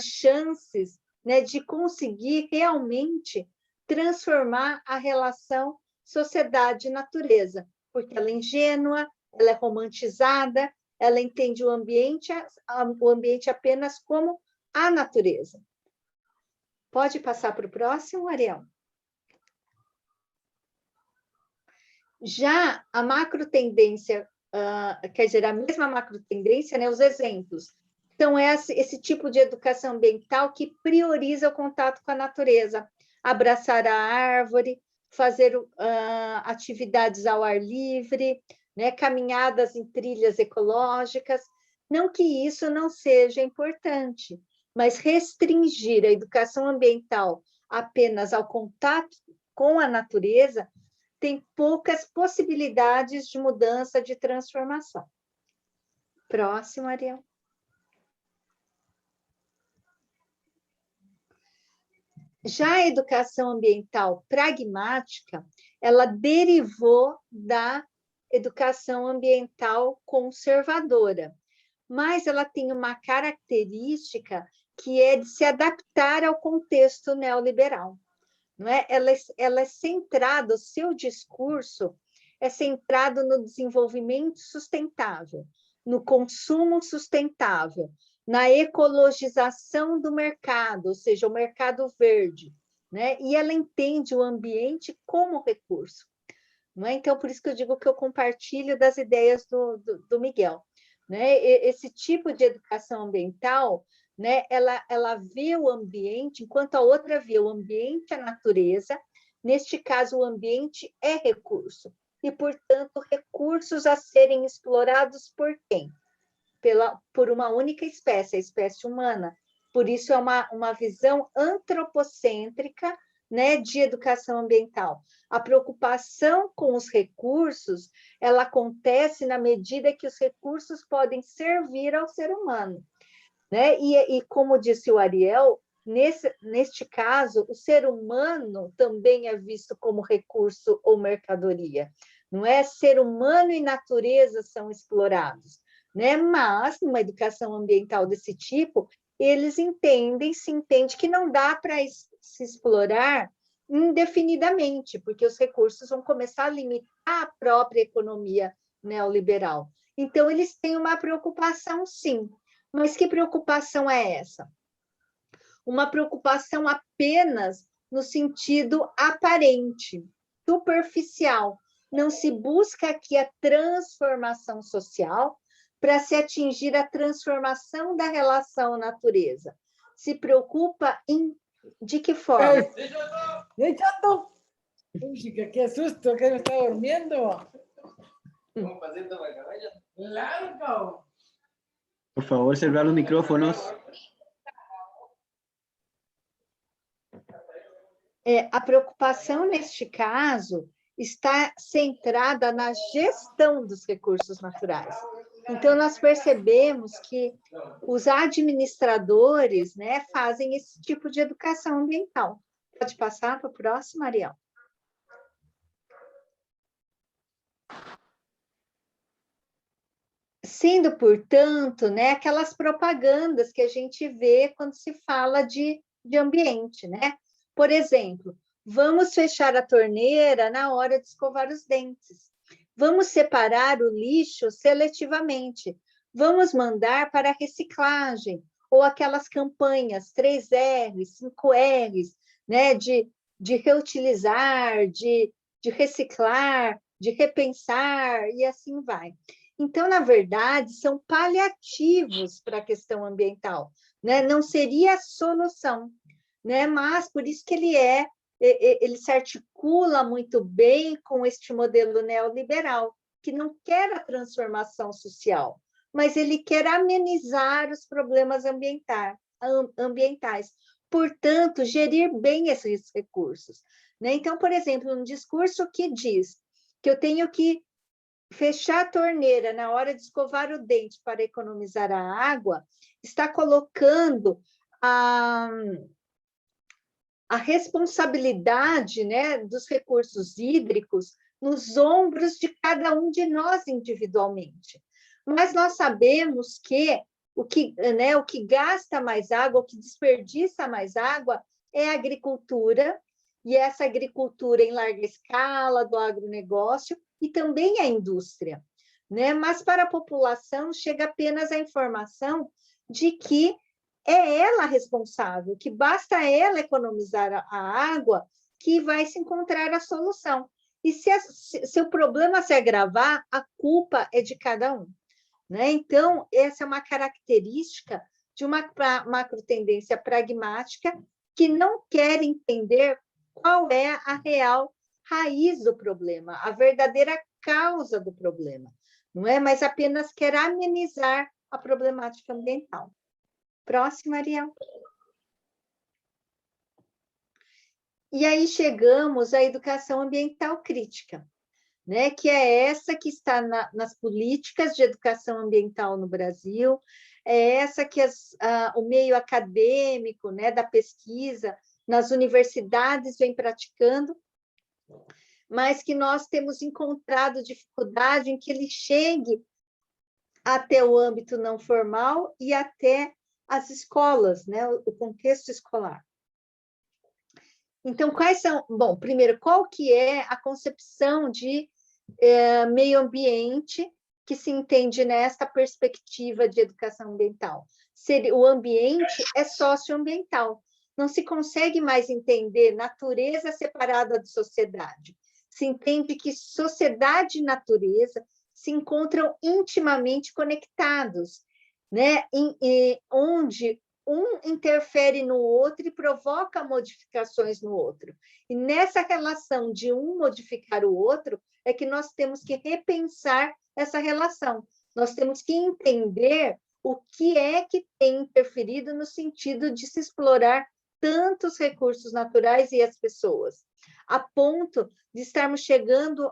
chances, né, de conseguir realmente transformar a relação sociedade-natureza, porque ela é ingênua, ela é romantizada, ela entende o ambiente apenas como a natureza. Pode passar para o próximo, Ariel? Já a macrotendência, quer dizer, a mesma macrotendência, né, os exemplos. Então, é esse tipo de educação ambiental que prioriza o contato com a natureza, abraçar a árvore, fazer atividades ao ar livre, né, caminhadas em trilhas ecológicas. Não que isso não seja importante, mas restringir a educação ambiental apenas ao contato com a natureza tem poucas possibilidades de mudança, de transformação. Próximo, Ariel. Já a educação ambiental pragmática, ela derivou da educação ambiental conservadora, mas ela tem uma característica que é de se adaptar ao contexto neoliberal. Não é? Ela é centrada, o seu discurso é centrado no desenvolvimento sustentável, no consumo sustentável, na ecologização do mercado, ou seja, o mercado verde, né? E ela entende o ambiente como recurso. Não é? Então, por isso que eu digo que eu compartilho das ideias do Miguel. Né? Esse tipo de educação ambiental, né? Ela vê o ambiente, enquanto a outra vê o ambiente, a natureza. Neste caso, o ambiente é recurso. E, portanto, recursos a serem explorados por quem? Por uma única espécie, a espécie humana. Por isso, é uma visão antropocêntrica, né, de educação ambiental. A preocupação com os recursos, ela acontece na medida que os recursos podem servir ao ser humano. Né? E como disse o Ariel, neste caso, o ser humano também é visto como recurso ou mercadoria. Não é? Ser humano e natureza são explorados. Né? Mas, numa educação ambiental desse tipo, se entende que não dá para se explorar indefinidamente, porque os recursos vão começar a limitar a própria economia neoliberal. Então, eles têm uma preocupação, sim. Mas que preocupação é essa? Uma preocupação apenas no sentido aparente, superficial. Não se busca aqui a transformação social para se atingir a transformação da relação à natureza. Se preocupa de que forma? ¡Chato! Música, qué susto, que me está durmiendo. Largo. Por favor, cerrar los micrófonos. A preocupação, neste caso, está centrada na gestão dos recursos naturais. Então, nós percebemos que os administradores, né, fazem esse tipo de educação ambiental. Pode passar para o próximo, Ariel. Sendo, portanto, né, aquelas propagandas que a gente vê quando se fala de ambiente, né? Por exemplo, vamos fechar a torneira na hora de escovar os dentes. Vamos separar o lixo seletivamente. Vamos mandar para a reciclagem. Ou aquelas campanhas 3Rs, 5Rs, né? De reutilizar, de reciclar, de repensar, e assim vai. Então, na verdade, são paliativos para a questão ambiental, né? Não seria a solução, né? Mas por isso que ele se articula muito bem com este modelo neoliberal, que não quer a transformação social, mas ele quer amenizar os problemas ambientais. Portanto, gerir bem esses recursos. Né? Então, por exemplo, um discurso que diz que eu tenho que fechar a torneira na hora de escovar o dente para economizar a água, está colocando a responsabilidade, né, dos recursos hídricos nos ombros de cada um de nós individualmente. Mas nós sabemos que o que gasta mais água, o que desperdiça mais água é a agricultura, e essa agricultura em larga escala, do agronegócio, e também a indústria. Né? Mas para a população chega apenas a informação de que é ela responsável, que basta ela economizar a água que vai se encontrar a solução. E se o problema se agravar, a culpa é de cada um. Né? Então, essa é uma característica de uma macrotendência pragmática que não quer entender qual é a real raiz do problema, a verdadeira causa do problema, não é? Mas apenas quer amenizar a problemática ambiental. Próximo, Ariel. E aí chegamos à educação ambiental crítica, né? Que é essa que está nas políticas de educação ambiental no Brasil, é essa que o meio acadêmico, né, da pesquisa, nas universidades vem praticando, mas que nós temos encontrado dificuldade em que ele chegue até o âmbito não formal e até as escolas, né, o contexto escolar. Então, quais são... Bom, primeiro, qual que é a concepção de meio ambiente que se entende nesta perspectiva de educação ambiental? O ambiente é socioambiental. Não se consegue mais entender natureza separada de sociedade. Se entende que sociedade e natureza se encontram intimamente conectados, né? Onde um interfere no outro e provoca modificações no outro. E nessa relação de um modificar o outro, é que nós temos que repensar essa relação. Nós temos que entender o que é que tem interferido no sentido de se explorar tantos recursos naturais e as pessoas, a ponto de estarmos chegando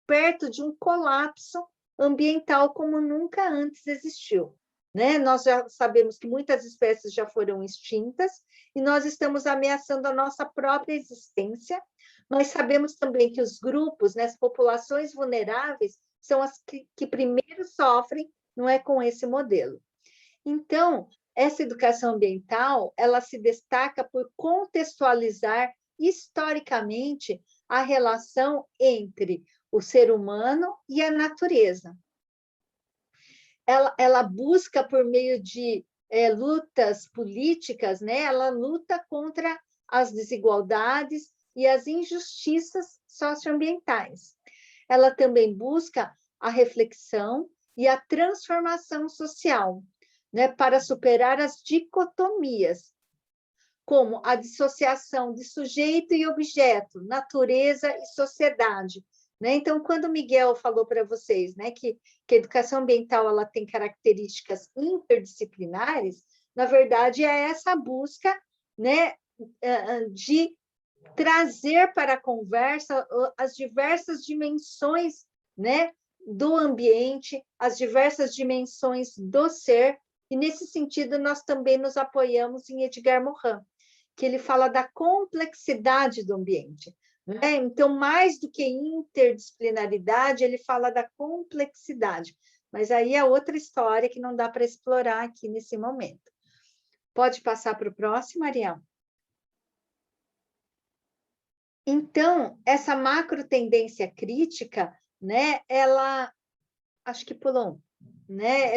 perto de um colapso ambiental como nunca antes existiu. Né? Nós já sabemos que muitas espécies já foram extintas e nós estamos ameaçando a nossa própria existência, mas sabemos também que os grupos, né, as populações vulneráveis, são as que primeiro sofrem, não é, com esse modelo. Então, essa educação ambiental, ela se destaca por contextualizar historicamente a relação entre o ser humano e a natureza. Ela busca, por meio de lutas políticas, né? Ela luta contra as desigualdades e as injustiças socioambientais. Ela também busca a reflexão e a transformação social, né? Para superar as dicotomias, como a dissociação de sujeito e objeto, natureza e sociedade. Né? Então, quando o Miguel falou para vocês, né, que a educação ambiental ela tem características interdisciplinares, na verdade, é essa busca, né, de trazer para a conversa as diversas dimensões, né, do ambiente, as diversas dimensões do ser, e, nesse sentido, nós também nos apoiamos em Edgar Morin, que ele fala da complexidade do ambiente. Né? Então, mais do que interdisciplinaridade, ele fala da complexidade. Mas aí é outra história que não dá para explorar aqui nesse momento. Pode passar para o próximo, Ariel? Então, essa macro tendência crítica, né, ela... Acho que pulou. Né?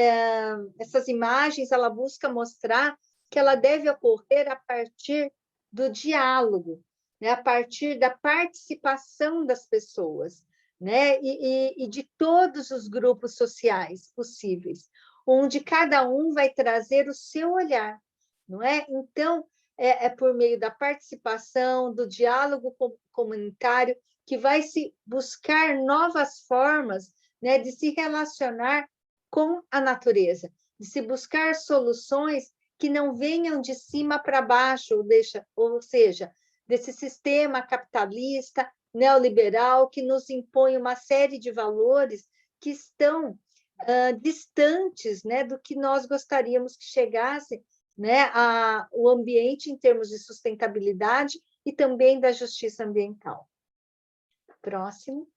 Essas imagens, ela busca mostrar que ela deve ocorrer a partir do diálogo, né? A partir da participação das pessoas, né? E de todos os grupos sociais possíveis, onde cada um vai trazer o seu olhar, não é? Então, é por meio da participação, do diálogo comunitário, que vai se buscar novas formas, né, de se relacionar com a natureza, de se buscar soluções que não venham de cima para baixo, ou seja, desse sistema capitalista, neoliberal, que nos impõe uma série de valores que estão distantes, né, do que nós gostaríamos que chegasse, né, o ambiente em termos de sustentabilidade e também da justiça ambiental. Próximo.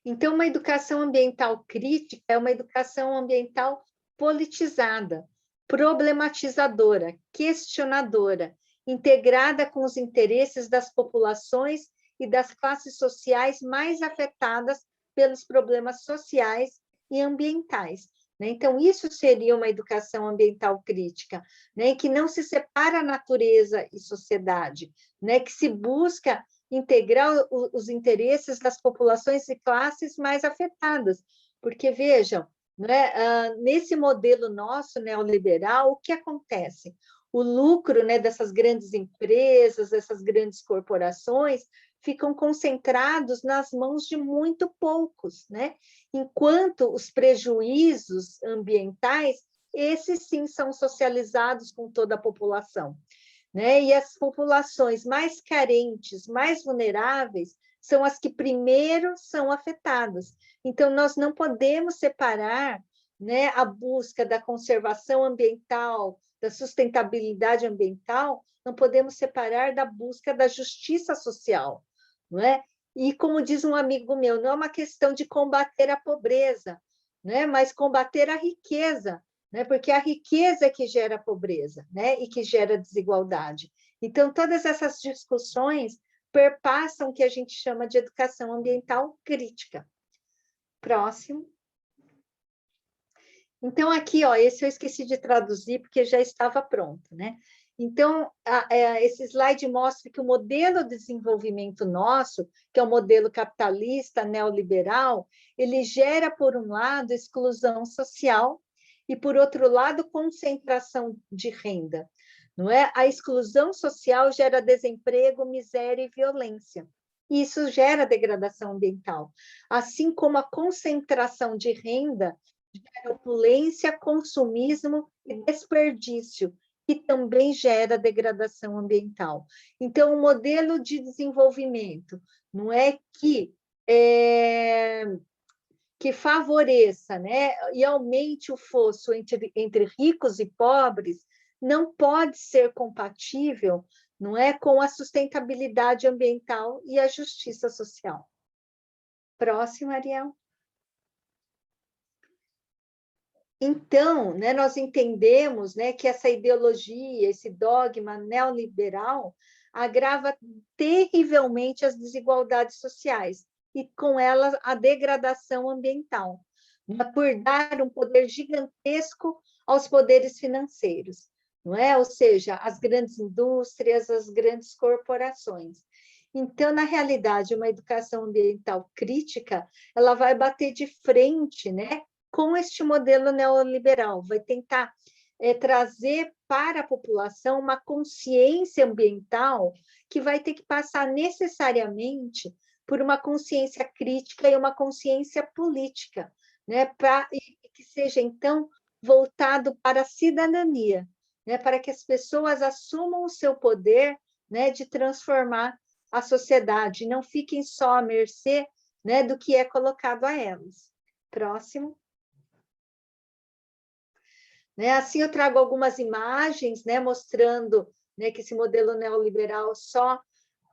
Então, uma educação ambiental crítica é uma educação ambiental politizada, problematizadora, questionadora, integrada com os interesses das populações e das classes sociais mais afetadas pelos problemas sociais e ambientais. Então, isso seria uma educação ambiental crítica, que não se separa natureza e sociedade, que se busca integrar os interesses das populações e classes mais afetadas. Porque, vejam, nesse modelo nosso neoliberal, o que acontece? O lucro dessas grandes empresas, dessas grandes corporações, ficam concentrados nas mãos de muito poucos, enquanto os prejuízos ambientais, esses sim são socializados com toda a população. E as populações mais carentes, mais vulneráveis, são as que primeiro são afetadas. Então, nós não podemos separar a busca da conservação ambiental, da sustentabilidade ambiental, não podemos separar da busca da justiça social, não é? E como diz um amigo meu, não é uma questão de combater a pobreza, né? Mas combater a riqueza, né? Porque a riqueza é que gera pobreza, né? E que gera desigualdade. Então, todas essas discussões perpassam o que a gente chama de educação ambiental crítica. Próximo. Então, aqui, ó, esse eu esqueci de traduzir, porque já estava pronto, né? Então, esse slide mostra que o modelo de desenvolvimento nosso, que é o modelo capitalista neoliberal, ele gera, por um lado, exclusão social e, por outro lado, concentração de renda. Não é? A exclusão social gera desemprego, miséria e violência. E isso gera degradação ambiental. Assim como a concentração de renda gera opulência, consumismo e desperdício, que também gera degradação ambiental. Então, o modelo de desenvolvimento não é que favoreça, né, e aumente o fosso entre ricos e pobres, não pode ser compatível, não é, com a sustentabilidade ambiental e a justiça social. Próximo, Ariel. Então, né, nós entendemos, né, que essa ideologia, esse dogma neoliberal, agrava terrivelmente as desigualdades sociais e, com elas, a degradação ambiental, né, por dar um poder gigantesco aos poderes financeiros, não é? Ou seja, as grandes indústrias, as grandes corporações. Então, na realidade, uma educação ambiental crítica, ela vai bater de frente, né, com este modelo neoliberal, vai tentar trazer para a população uma consciência ambiental que vai ter que passar necessariamente por uma consciência crítica e uma consciência política, né, que seja, então, voltado para a cidadania, né, para que as pessoas assumam o seu poder, né, de transformar a sociedade, não fiquem só à mercê, né, do que é colocado a elas. Próximo. Né? Assim, eu trago algumas imagens, né, mostrando, né, que esse modelo neoliberal só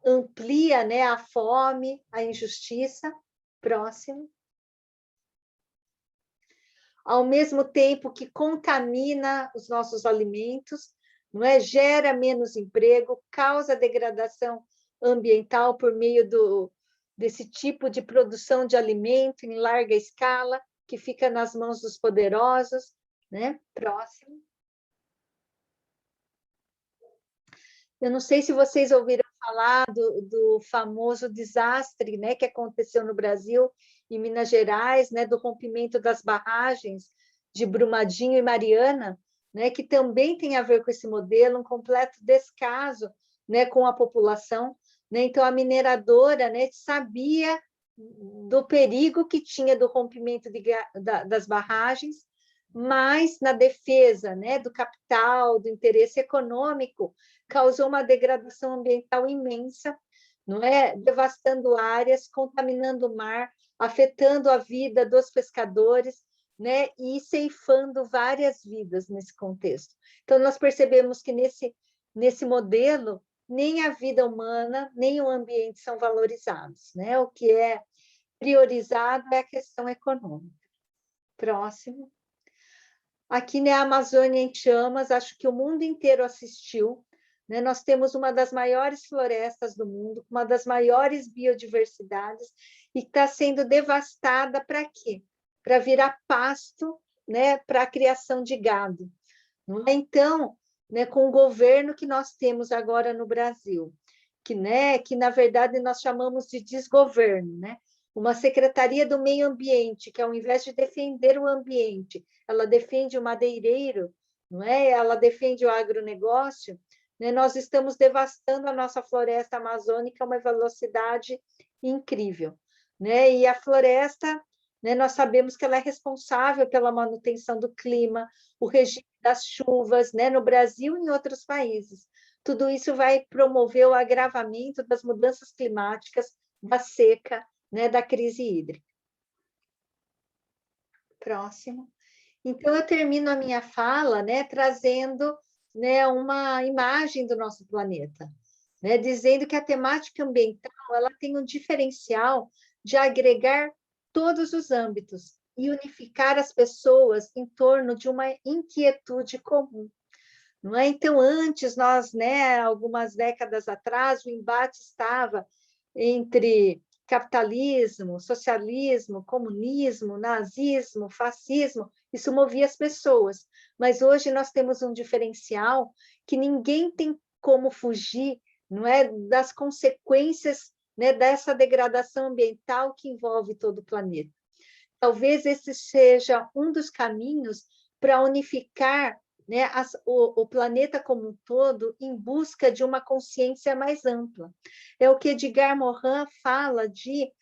amplia, né, a fome, a injustiça. Próximo. Ao mesmo tempo que contamina os nossos alimentos, não é? Gera menos emprego, causa degradação ambiental por meio desse tipo de produção de alimento em larga escala, que fica nas mãos dos poderosos, né? Próximo. Eu não sei se vocês ouviram falar do famoso desastre, né, que aconteceu no Brasil, em Minas Gerais, né, do rompimento das barragens de Brumadinho e Mariana, né, que também tem a ver com esse modelo, um completo descaso, né, com a população, né? Então, a mineradora, né, sabia do perigo que tinha do rompimento das barragens, mas na defesa, né, do capital, do interesse econômico, causou uma degradação ambiental imensa, não é? Devastando áreas, contaminando o mar, afetando a vida dos pescadores, né? E ceifando várias vidas nesse contexto. Então, nós percebemos que nesse modelo, nem a vida humana, nem o ambiente são valorizados, né? O que é priorizado é a questão econômica. Próximo. Aqui, né, a Amazônia em chamas, acho que o mundo inteiro assistiu, né? Nós temos uma das maiores florestas do mundo, uma das maiores biodiversidades, e está sendo devastada para quê? Para virar pasto, né, para a criação de gado. Não é? Então, né, com o governo que nós temos agora no Brasil, que na verdade nós chamamos de desgoverno, né? Uma Secretaria do Meio Ambiente, que ao invés de defender o ambiente, ela defende o madeireiro, não é? Ela defende o agronegócio, né? Nós estamos devastando a nossa floresta amazônica a uma velocidade incrível, né? E a floresta, né, nós sabemos que ela é responsável pela manutenção do clima, o regime das chuvas, né, no Brasil e em outros países. Tudo isso vai promover o agravamento das mudanças climáticas, da seca, né, da crise hídrica. Próximo. Então, eu termino a minha fala, né, trazendo, né, uma imagem do nosso planeta, né, dizendo que a temática ambiental ela tem um diferencial de agregar todos os âmbitos e unificar as pessoas em torno de uma inquietude comum. Não é? Então, antes, nós, né, algumas décadas atrás, o embate estava entre capitalismo, socialismo, comunismo, nazismo, fascismo, isso movia as pessoas. Mas hoje nós temos um diferencial que ninguém tem como fugir, não é, das consequências, né, dessa degradação ambiental que envolve todo o planeta. Talvez esse seja um dos caminhos para unificar, né, o planeta como um todo em busca de uma consciência mais ampla. É o que Edgar Morin fala de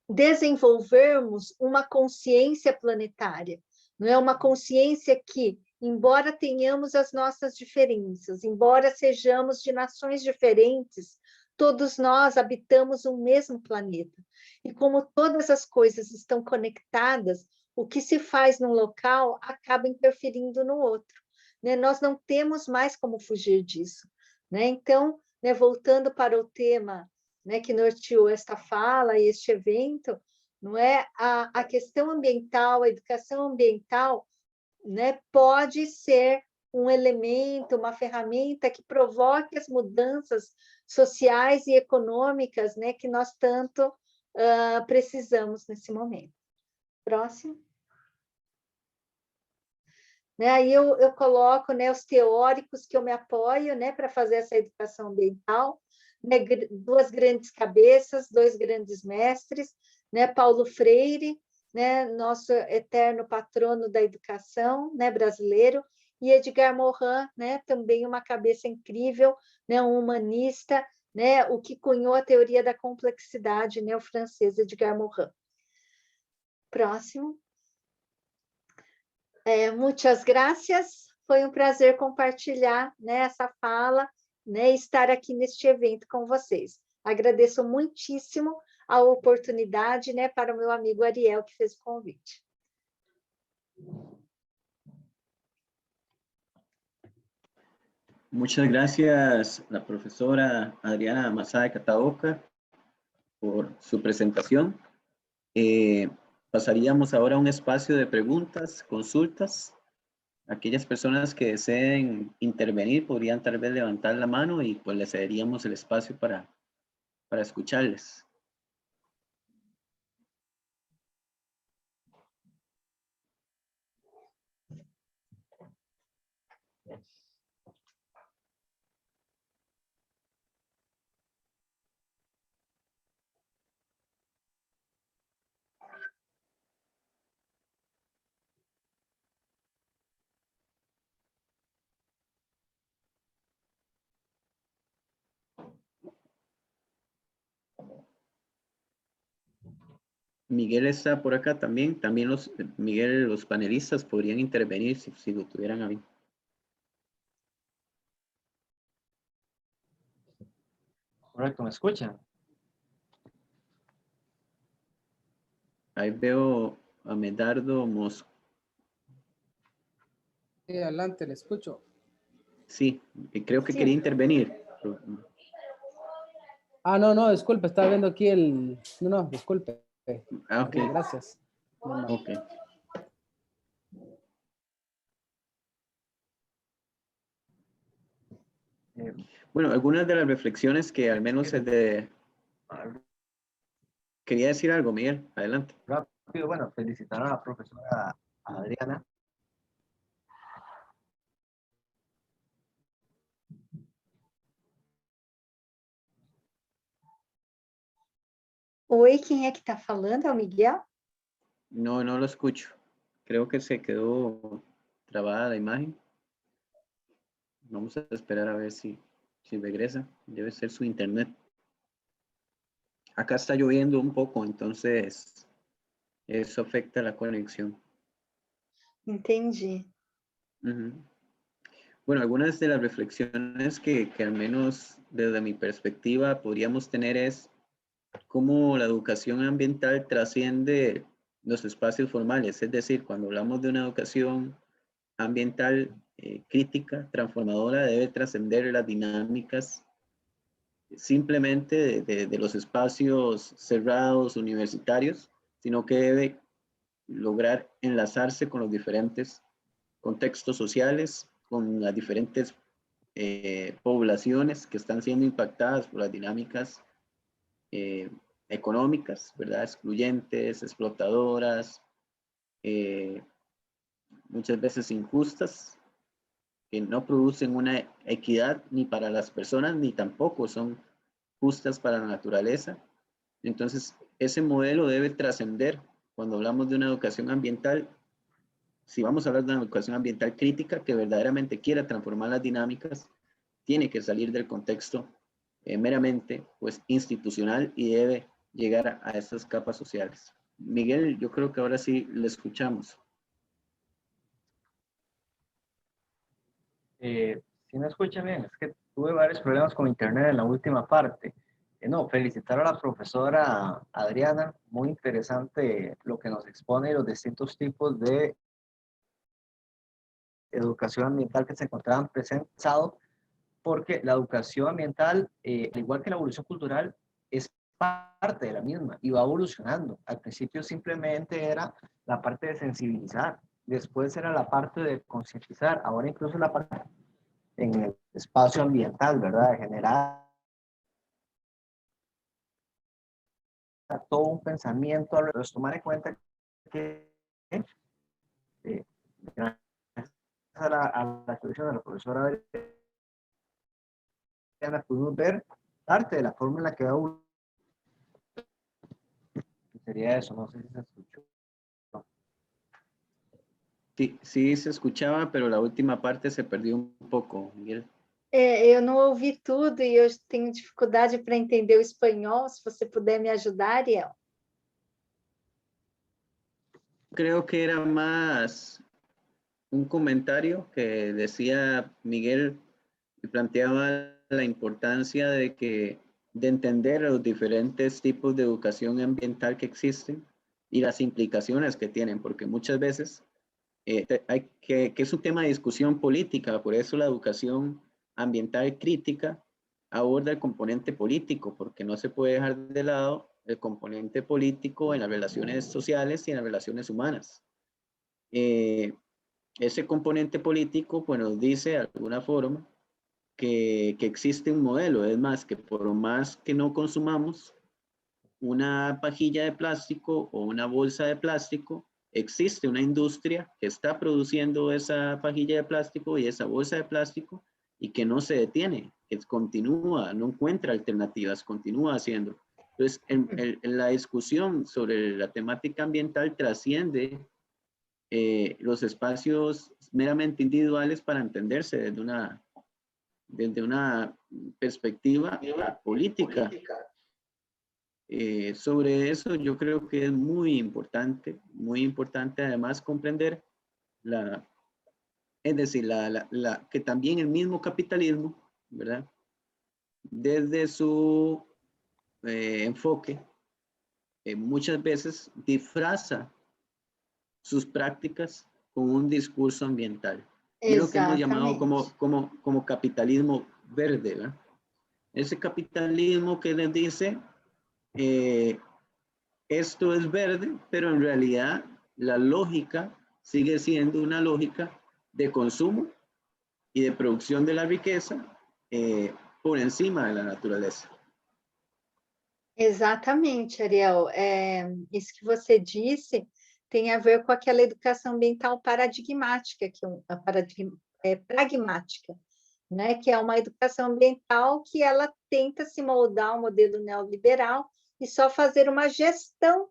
desenvolvermos uma consciência planetária, não é uma consciência que, embora tenhamos as nossas diferenças, embora sejamos de nações diferentes, todos nós habitamos um mesmo planeta. E como todas as coisas estão conectadas, o que se faz num local acaba interferindo no outro, né? Nós não temos mais como fugir disso, né? Então, né, voltando para o tema, né, que norteou esta fala e este evento, não é a questão ambiental, a educação ambiental, né, pode ser um elemento, uma ferramenta que provoque as mudanças sociais e econômicas, né, que nós tanto precisamos nesse momento. Próximo. Né, aí eu coloco, né, os teóricos que eu me apoio, né, para fazer essa educação ambiental, né, duas grandes cabeças, dois grandes mestres, né, Paulo Freire, né, nosso eterno patrono da educação, né, brasileiro, e Edgar Morin, né, também uma cabeça incrível, né, um humanista, né, o que cunhou a teoria da complexidade, né, o francês Edgar Morin. Próximo. Muitas graças, foi um prazer compartilhar, né, essa fala, né, estar aqui neste evento com vocês. Agradeço muitíssimo a oportunidade, né, para o meu amigo Ariel, que fez o convite. Muchas gracias, la profesora Adriana Masada Kataoka, por su presentación. Pasaríamos ahora a un espacio de preguntas, consultas. Aquellas personas que deseen intervenir podrían tal vez levantar la mano y pues les cederíamos el espacio para escucharles. Miguel está por acá también. También Miguel, los panelistas podrían intervenir si lo tuvieran a bien. Correcto, ¿me escuchan? Ahí veo a Medardo Mosco. Sí, adelante, le escucho. Sí, creo que Sí. quería intervenir. Ah, no, disculpe, estaba viendo aquí el... No, disculpe. Ah, ok. Gracias. No. Ok. Bueno, algunas de las reflexiones que al menos es de... Quería decir algo, Miguel. Adelante. Rápido, bueno, felicitar a la profesora Adriana. Oi, quem é que está falando? É o Miguel? No lo escucho. Creo que se quedó trabada la imagen. Vamos a esperar a ver si regresa. Debe ser su internet. Acá está lloviendo un poco, entonces eso afecta la conexión. Entendi. Ujú. Bueno, algunas de las reflexiones que al menos desde mi perspectiva podríamos tener es cómo la educación ambiental trasciende los espacios formales. Es decir, cuando hablamos de una educación ambiental crítica, transformadora, debe trascender las dinámicas simplemente de los espacios cerrados universitarios, sino que debe lograr enlazarse con los diferentes contextos sociales, con las diferentes poblaciones que están siendo impactadas por las dinámicas económicas, ¿verdad? Excluyentes, explotadoras, muchas veces injustas, que no producen una equidad ni para las personas, ni tampoco son justas para la naturaleza. Entonces, ese modelo debe trascender cuando hablamos de una educación ambiental. Si vamos a hablar de una educación ambiental crítica que verdaderamente quiera transformar las dinámicas, tiene que salir del contexto meramente pues, institucional y debe llegar a estas capas sociales. Miguel, yo creo que ahora sí le escuchamos. Si me escucha bien, es que tuve varios problemas con internet en la última parte. No, felicitar a la profesora Adriana, muy interesante lo que nos expone los distintos tipos de educación ambiental que se encontraban presentados, porque la educación ambiental, al igual que la evolución cultural, es parte de la misma y va evolucionando. Al principio simplemente era la parte de sensibilizar, después era la parte de concientizar, ahora incluso la parte en el espacio ambiental, ¿verdad? De generar todo un pensamiento, entonces tomar en cuenta que gracias a la exposición de la profesora Adriana pudimos ver parte de la forma en la que va uno. Sería eso, no sé si se escuchó. Sí, sí se escuchaba, pero la última parte se perdió un poco, Miguel. Eu não ouvi tudo e eu tenho dificuldade para entender o espanhol. Se você puder me ajudar, Ariel. Creo que era más un comentario que decía Miguel y planteaba la importancia de entender los diferentes tipos de educación ambiental que existen y las implicaciones que tienen, porque muchas veces hay que es un tema de discusión política, por eso la educación ambiental crítica aborda el componente político, porque no se puede dejar de lado el componente político en las relaciones sociales y en las relaciones humanas. Ese componente político pues, nos dice de alguna forma que existe un modelo, es más, que por más que no consumamos una pajilla de plástico o una bolsa de plástico, existe una industria que está produciendo esa pajilla de plástico y esa bolsa de plástico y que no se detiene, que continúa, no encuentra alternativas, continúa haciendo. Entonces, en la discusión sobre la temática ambiental trasciende los espacios meramente individuales para entenderse desde una perspectiva política. Sobre eso yo creo que es muy importante además comprender es decir, que también el mismo capitalismo, ¿verdad? Desde su enfoque, muchas veces disfraza sus prácticas con un discurso ambiental. Y lo que hemos llamado como capitalismo verde, ¿verdad? Ese capitalismo que les dice esto es verde, pero en realidad la lógica sigue siendo una lógica de consumo y de producción de la riqueza por encima de la naturaleza. Exatamente, Ariel. Isso que você disse tem a ver com aquela educação ambiental paradigmática, pragmática, né? Que é uma educação ambiental que ela tenta se moldar ao modelo neoliberal e só fazer uma gestão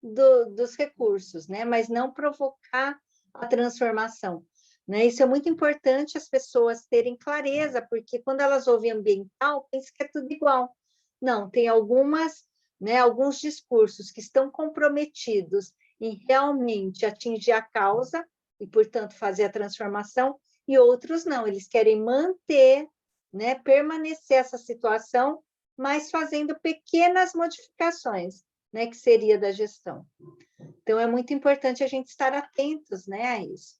dos recursos, né? Mas não provocar a transformação. Né? Isso é muito importante as pessoas terem clareza, porque quando elas ouvem ambiental, pensam que é tudo igual. Não, tem alguns discursos que estão comprometidos em realmente atingir a causa e, portanto, fazer a transformação, e outros não, eles querem manter, né, permanecer essa situação, mas fazendo pequenas modificações, né, que seria da gestão. Então, é muito importante a gente estar atentos, né, a isso.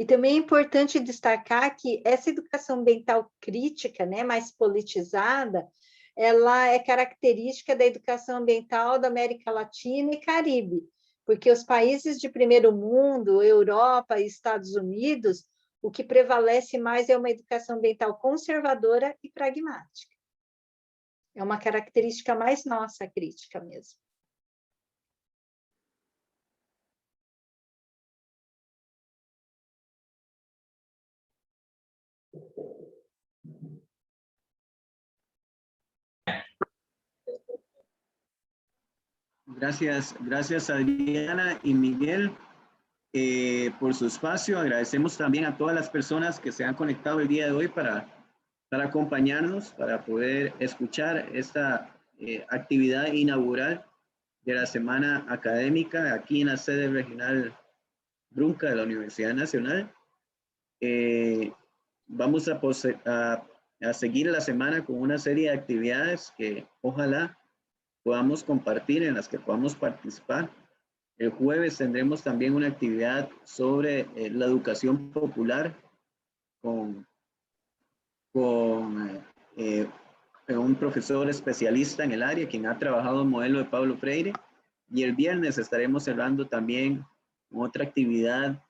E também é importante destacar que essa educação ambiental crítica, né, mais politizada, ela é característica da educação ambiental da América Latina e Caribe, porque os países de primeiro mundo, Europa e Estados Unidos, o que prevalece mais é uma educação ambiental conservadora e pragmática. É uma característica mais nossa, crítica mesmo. Gracias Adriana y Miguel por su espacio. Agradecemos también a todas las personas que se han conectado el día de hoy para acompañarnos, para poder escuchar esta actividad inaugural de la Semana Académica aquí en la sede regional Brunca de la Universidad Nacional. Vamos a seguir la semana con una serie de actividades que ojalá podamos compartir, en las que podamos participar. El jueves tendremos también una actividad sobre la educación popular con un profesor especialista en el área, quien ha trabajado el modelo de Paulo Freire. Y el viernes estaremos cerrando también otra actividad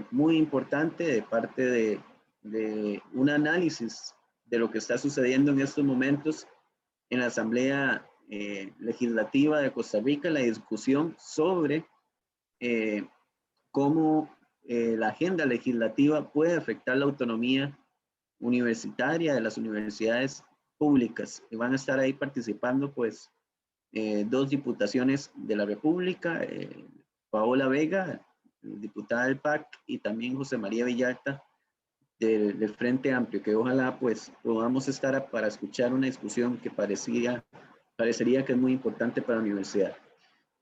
muy importante de parte de un análisis de lo que está sucediendo en estos momentos en la Asamblea Legislativa de Costa Rica, la discusión sobre cómo la agenda legislativa puede afectar la autonomía universitaria de las universidades públicas. Y van a estar ahí participando pues 2 diputaciones de la República, Paola Vega, diputada del PAC, y también José María Villalta del Frente Amplio, que ojalá pues podamos estar para escuchar una discusión que parecería que es muy importante para la universidad.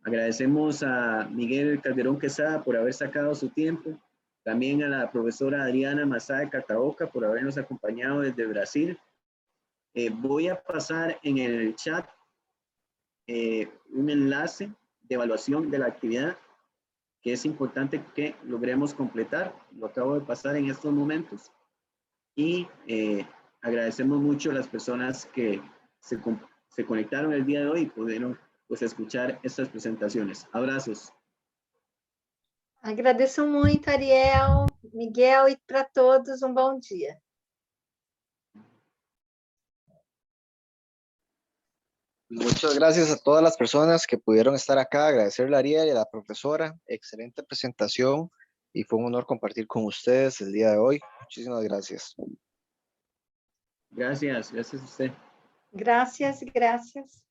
Agradecemos a Miguel Calderón Quesada por haber sacado su tiempo, también a la profesora Adriana Mazá de Cataoca por habernos acompañado desde Brasil. Voy a pasar en el chat un enlace de evaluación de la actividad que es importante que logremos completar. Lo acabo de pasar en estos momentos. Y agradecemos mucho a las personas que se conectaron el día de hoy y pudieron pues, escuchar estas presentaciones. Abrazos. Agradeço muito, Ariel, Miguel, e para todos um bom dia. Muchas gracias a todas las personas que pudieron estar acá. Agradecerle a Ariel y a la profesora. Excelente presentación y fue un honor compartir con ustedes el día de hoy. Muchísimas gracias. Gracias a usted. Gracias, gracias.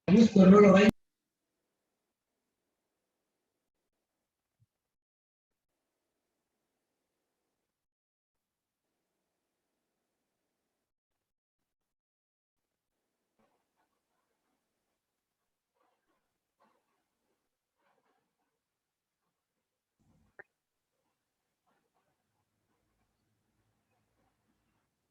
Listo, no lo ven.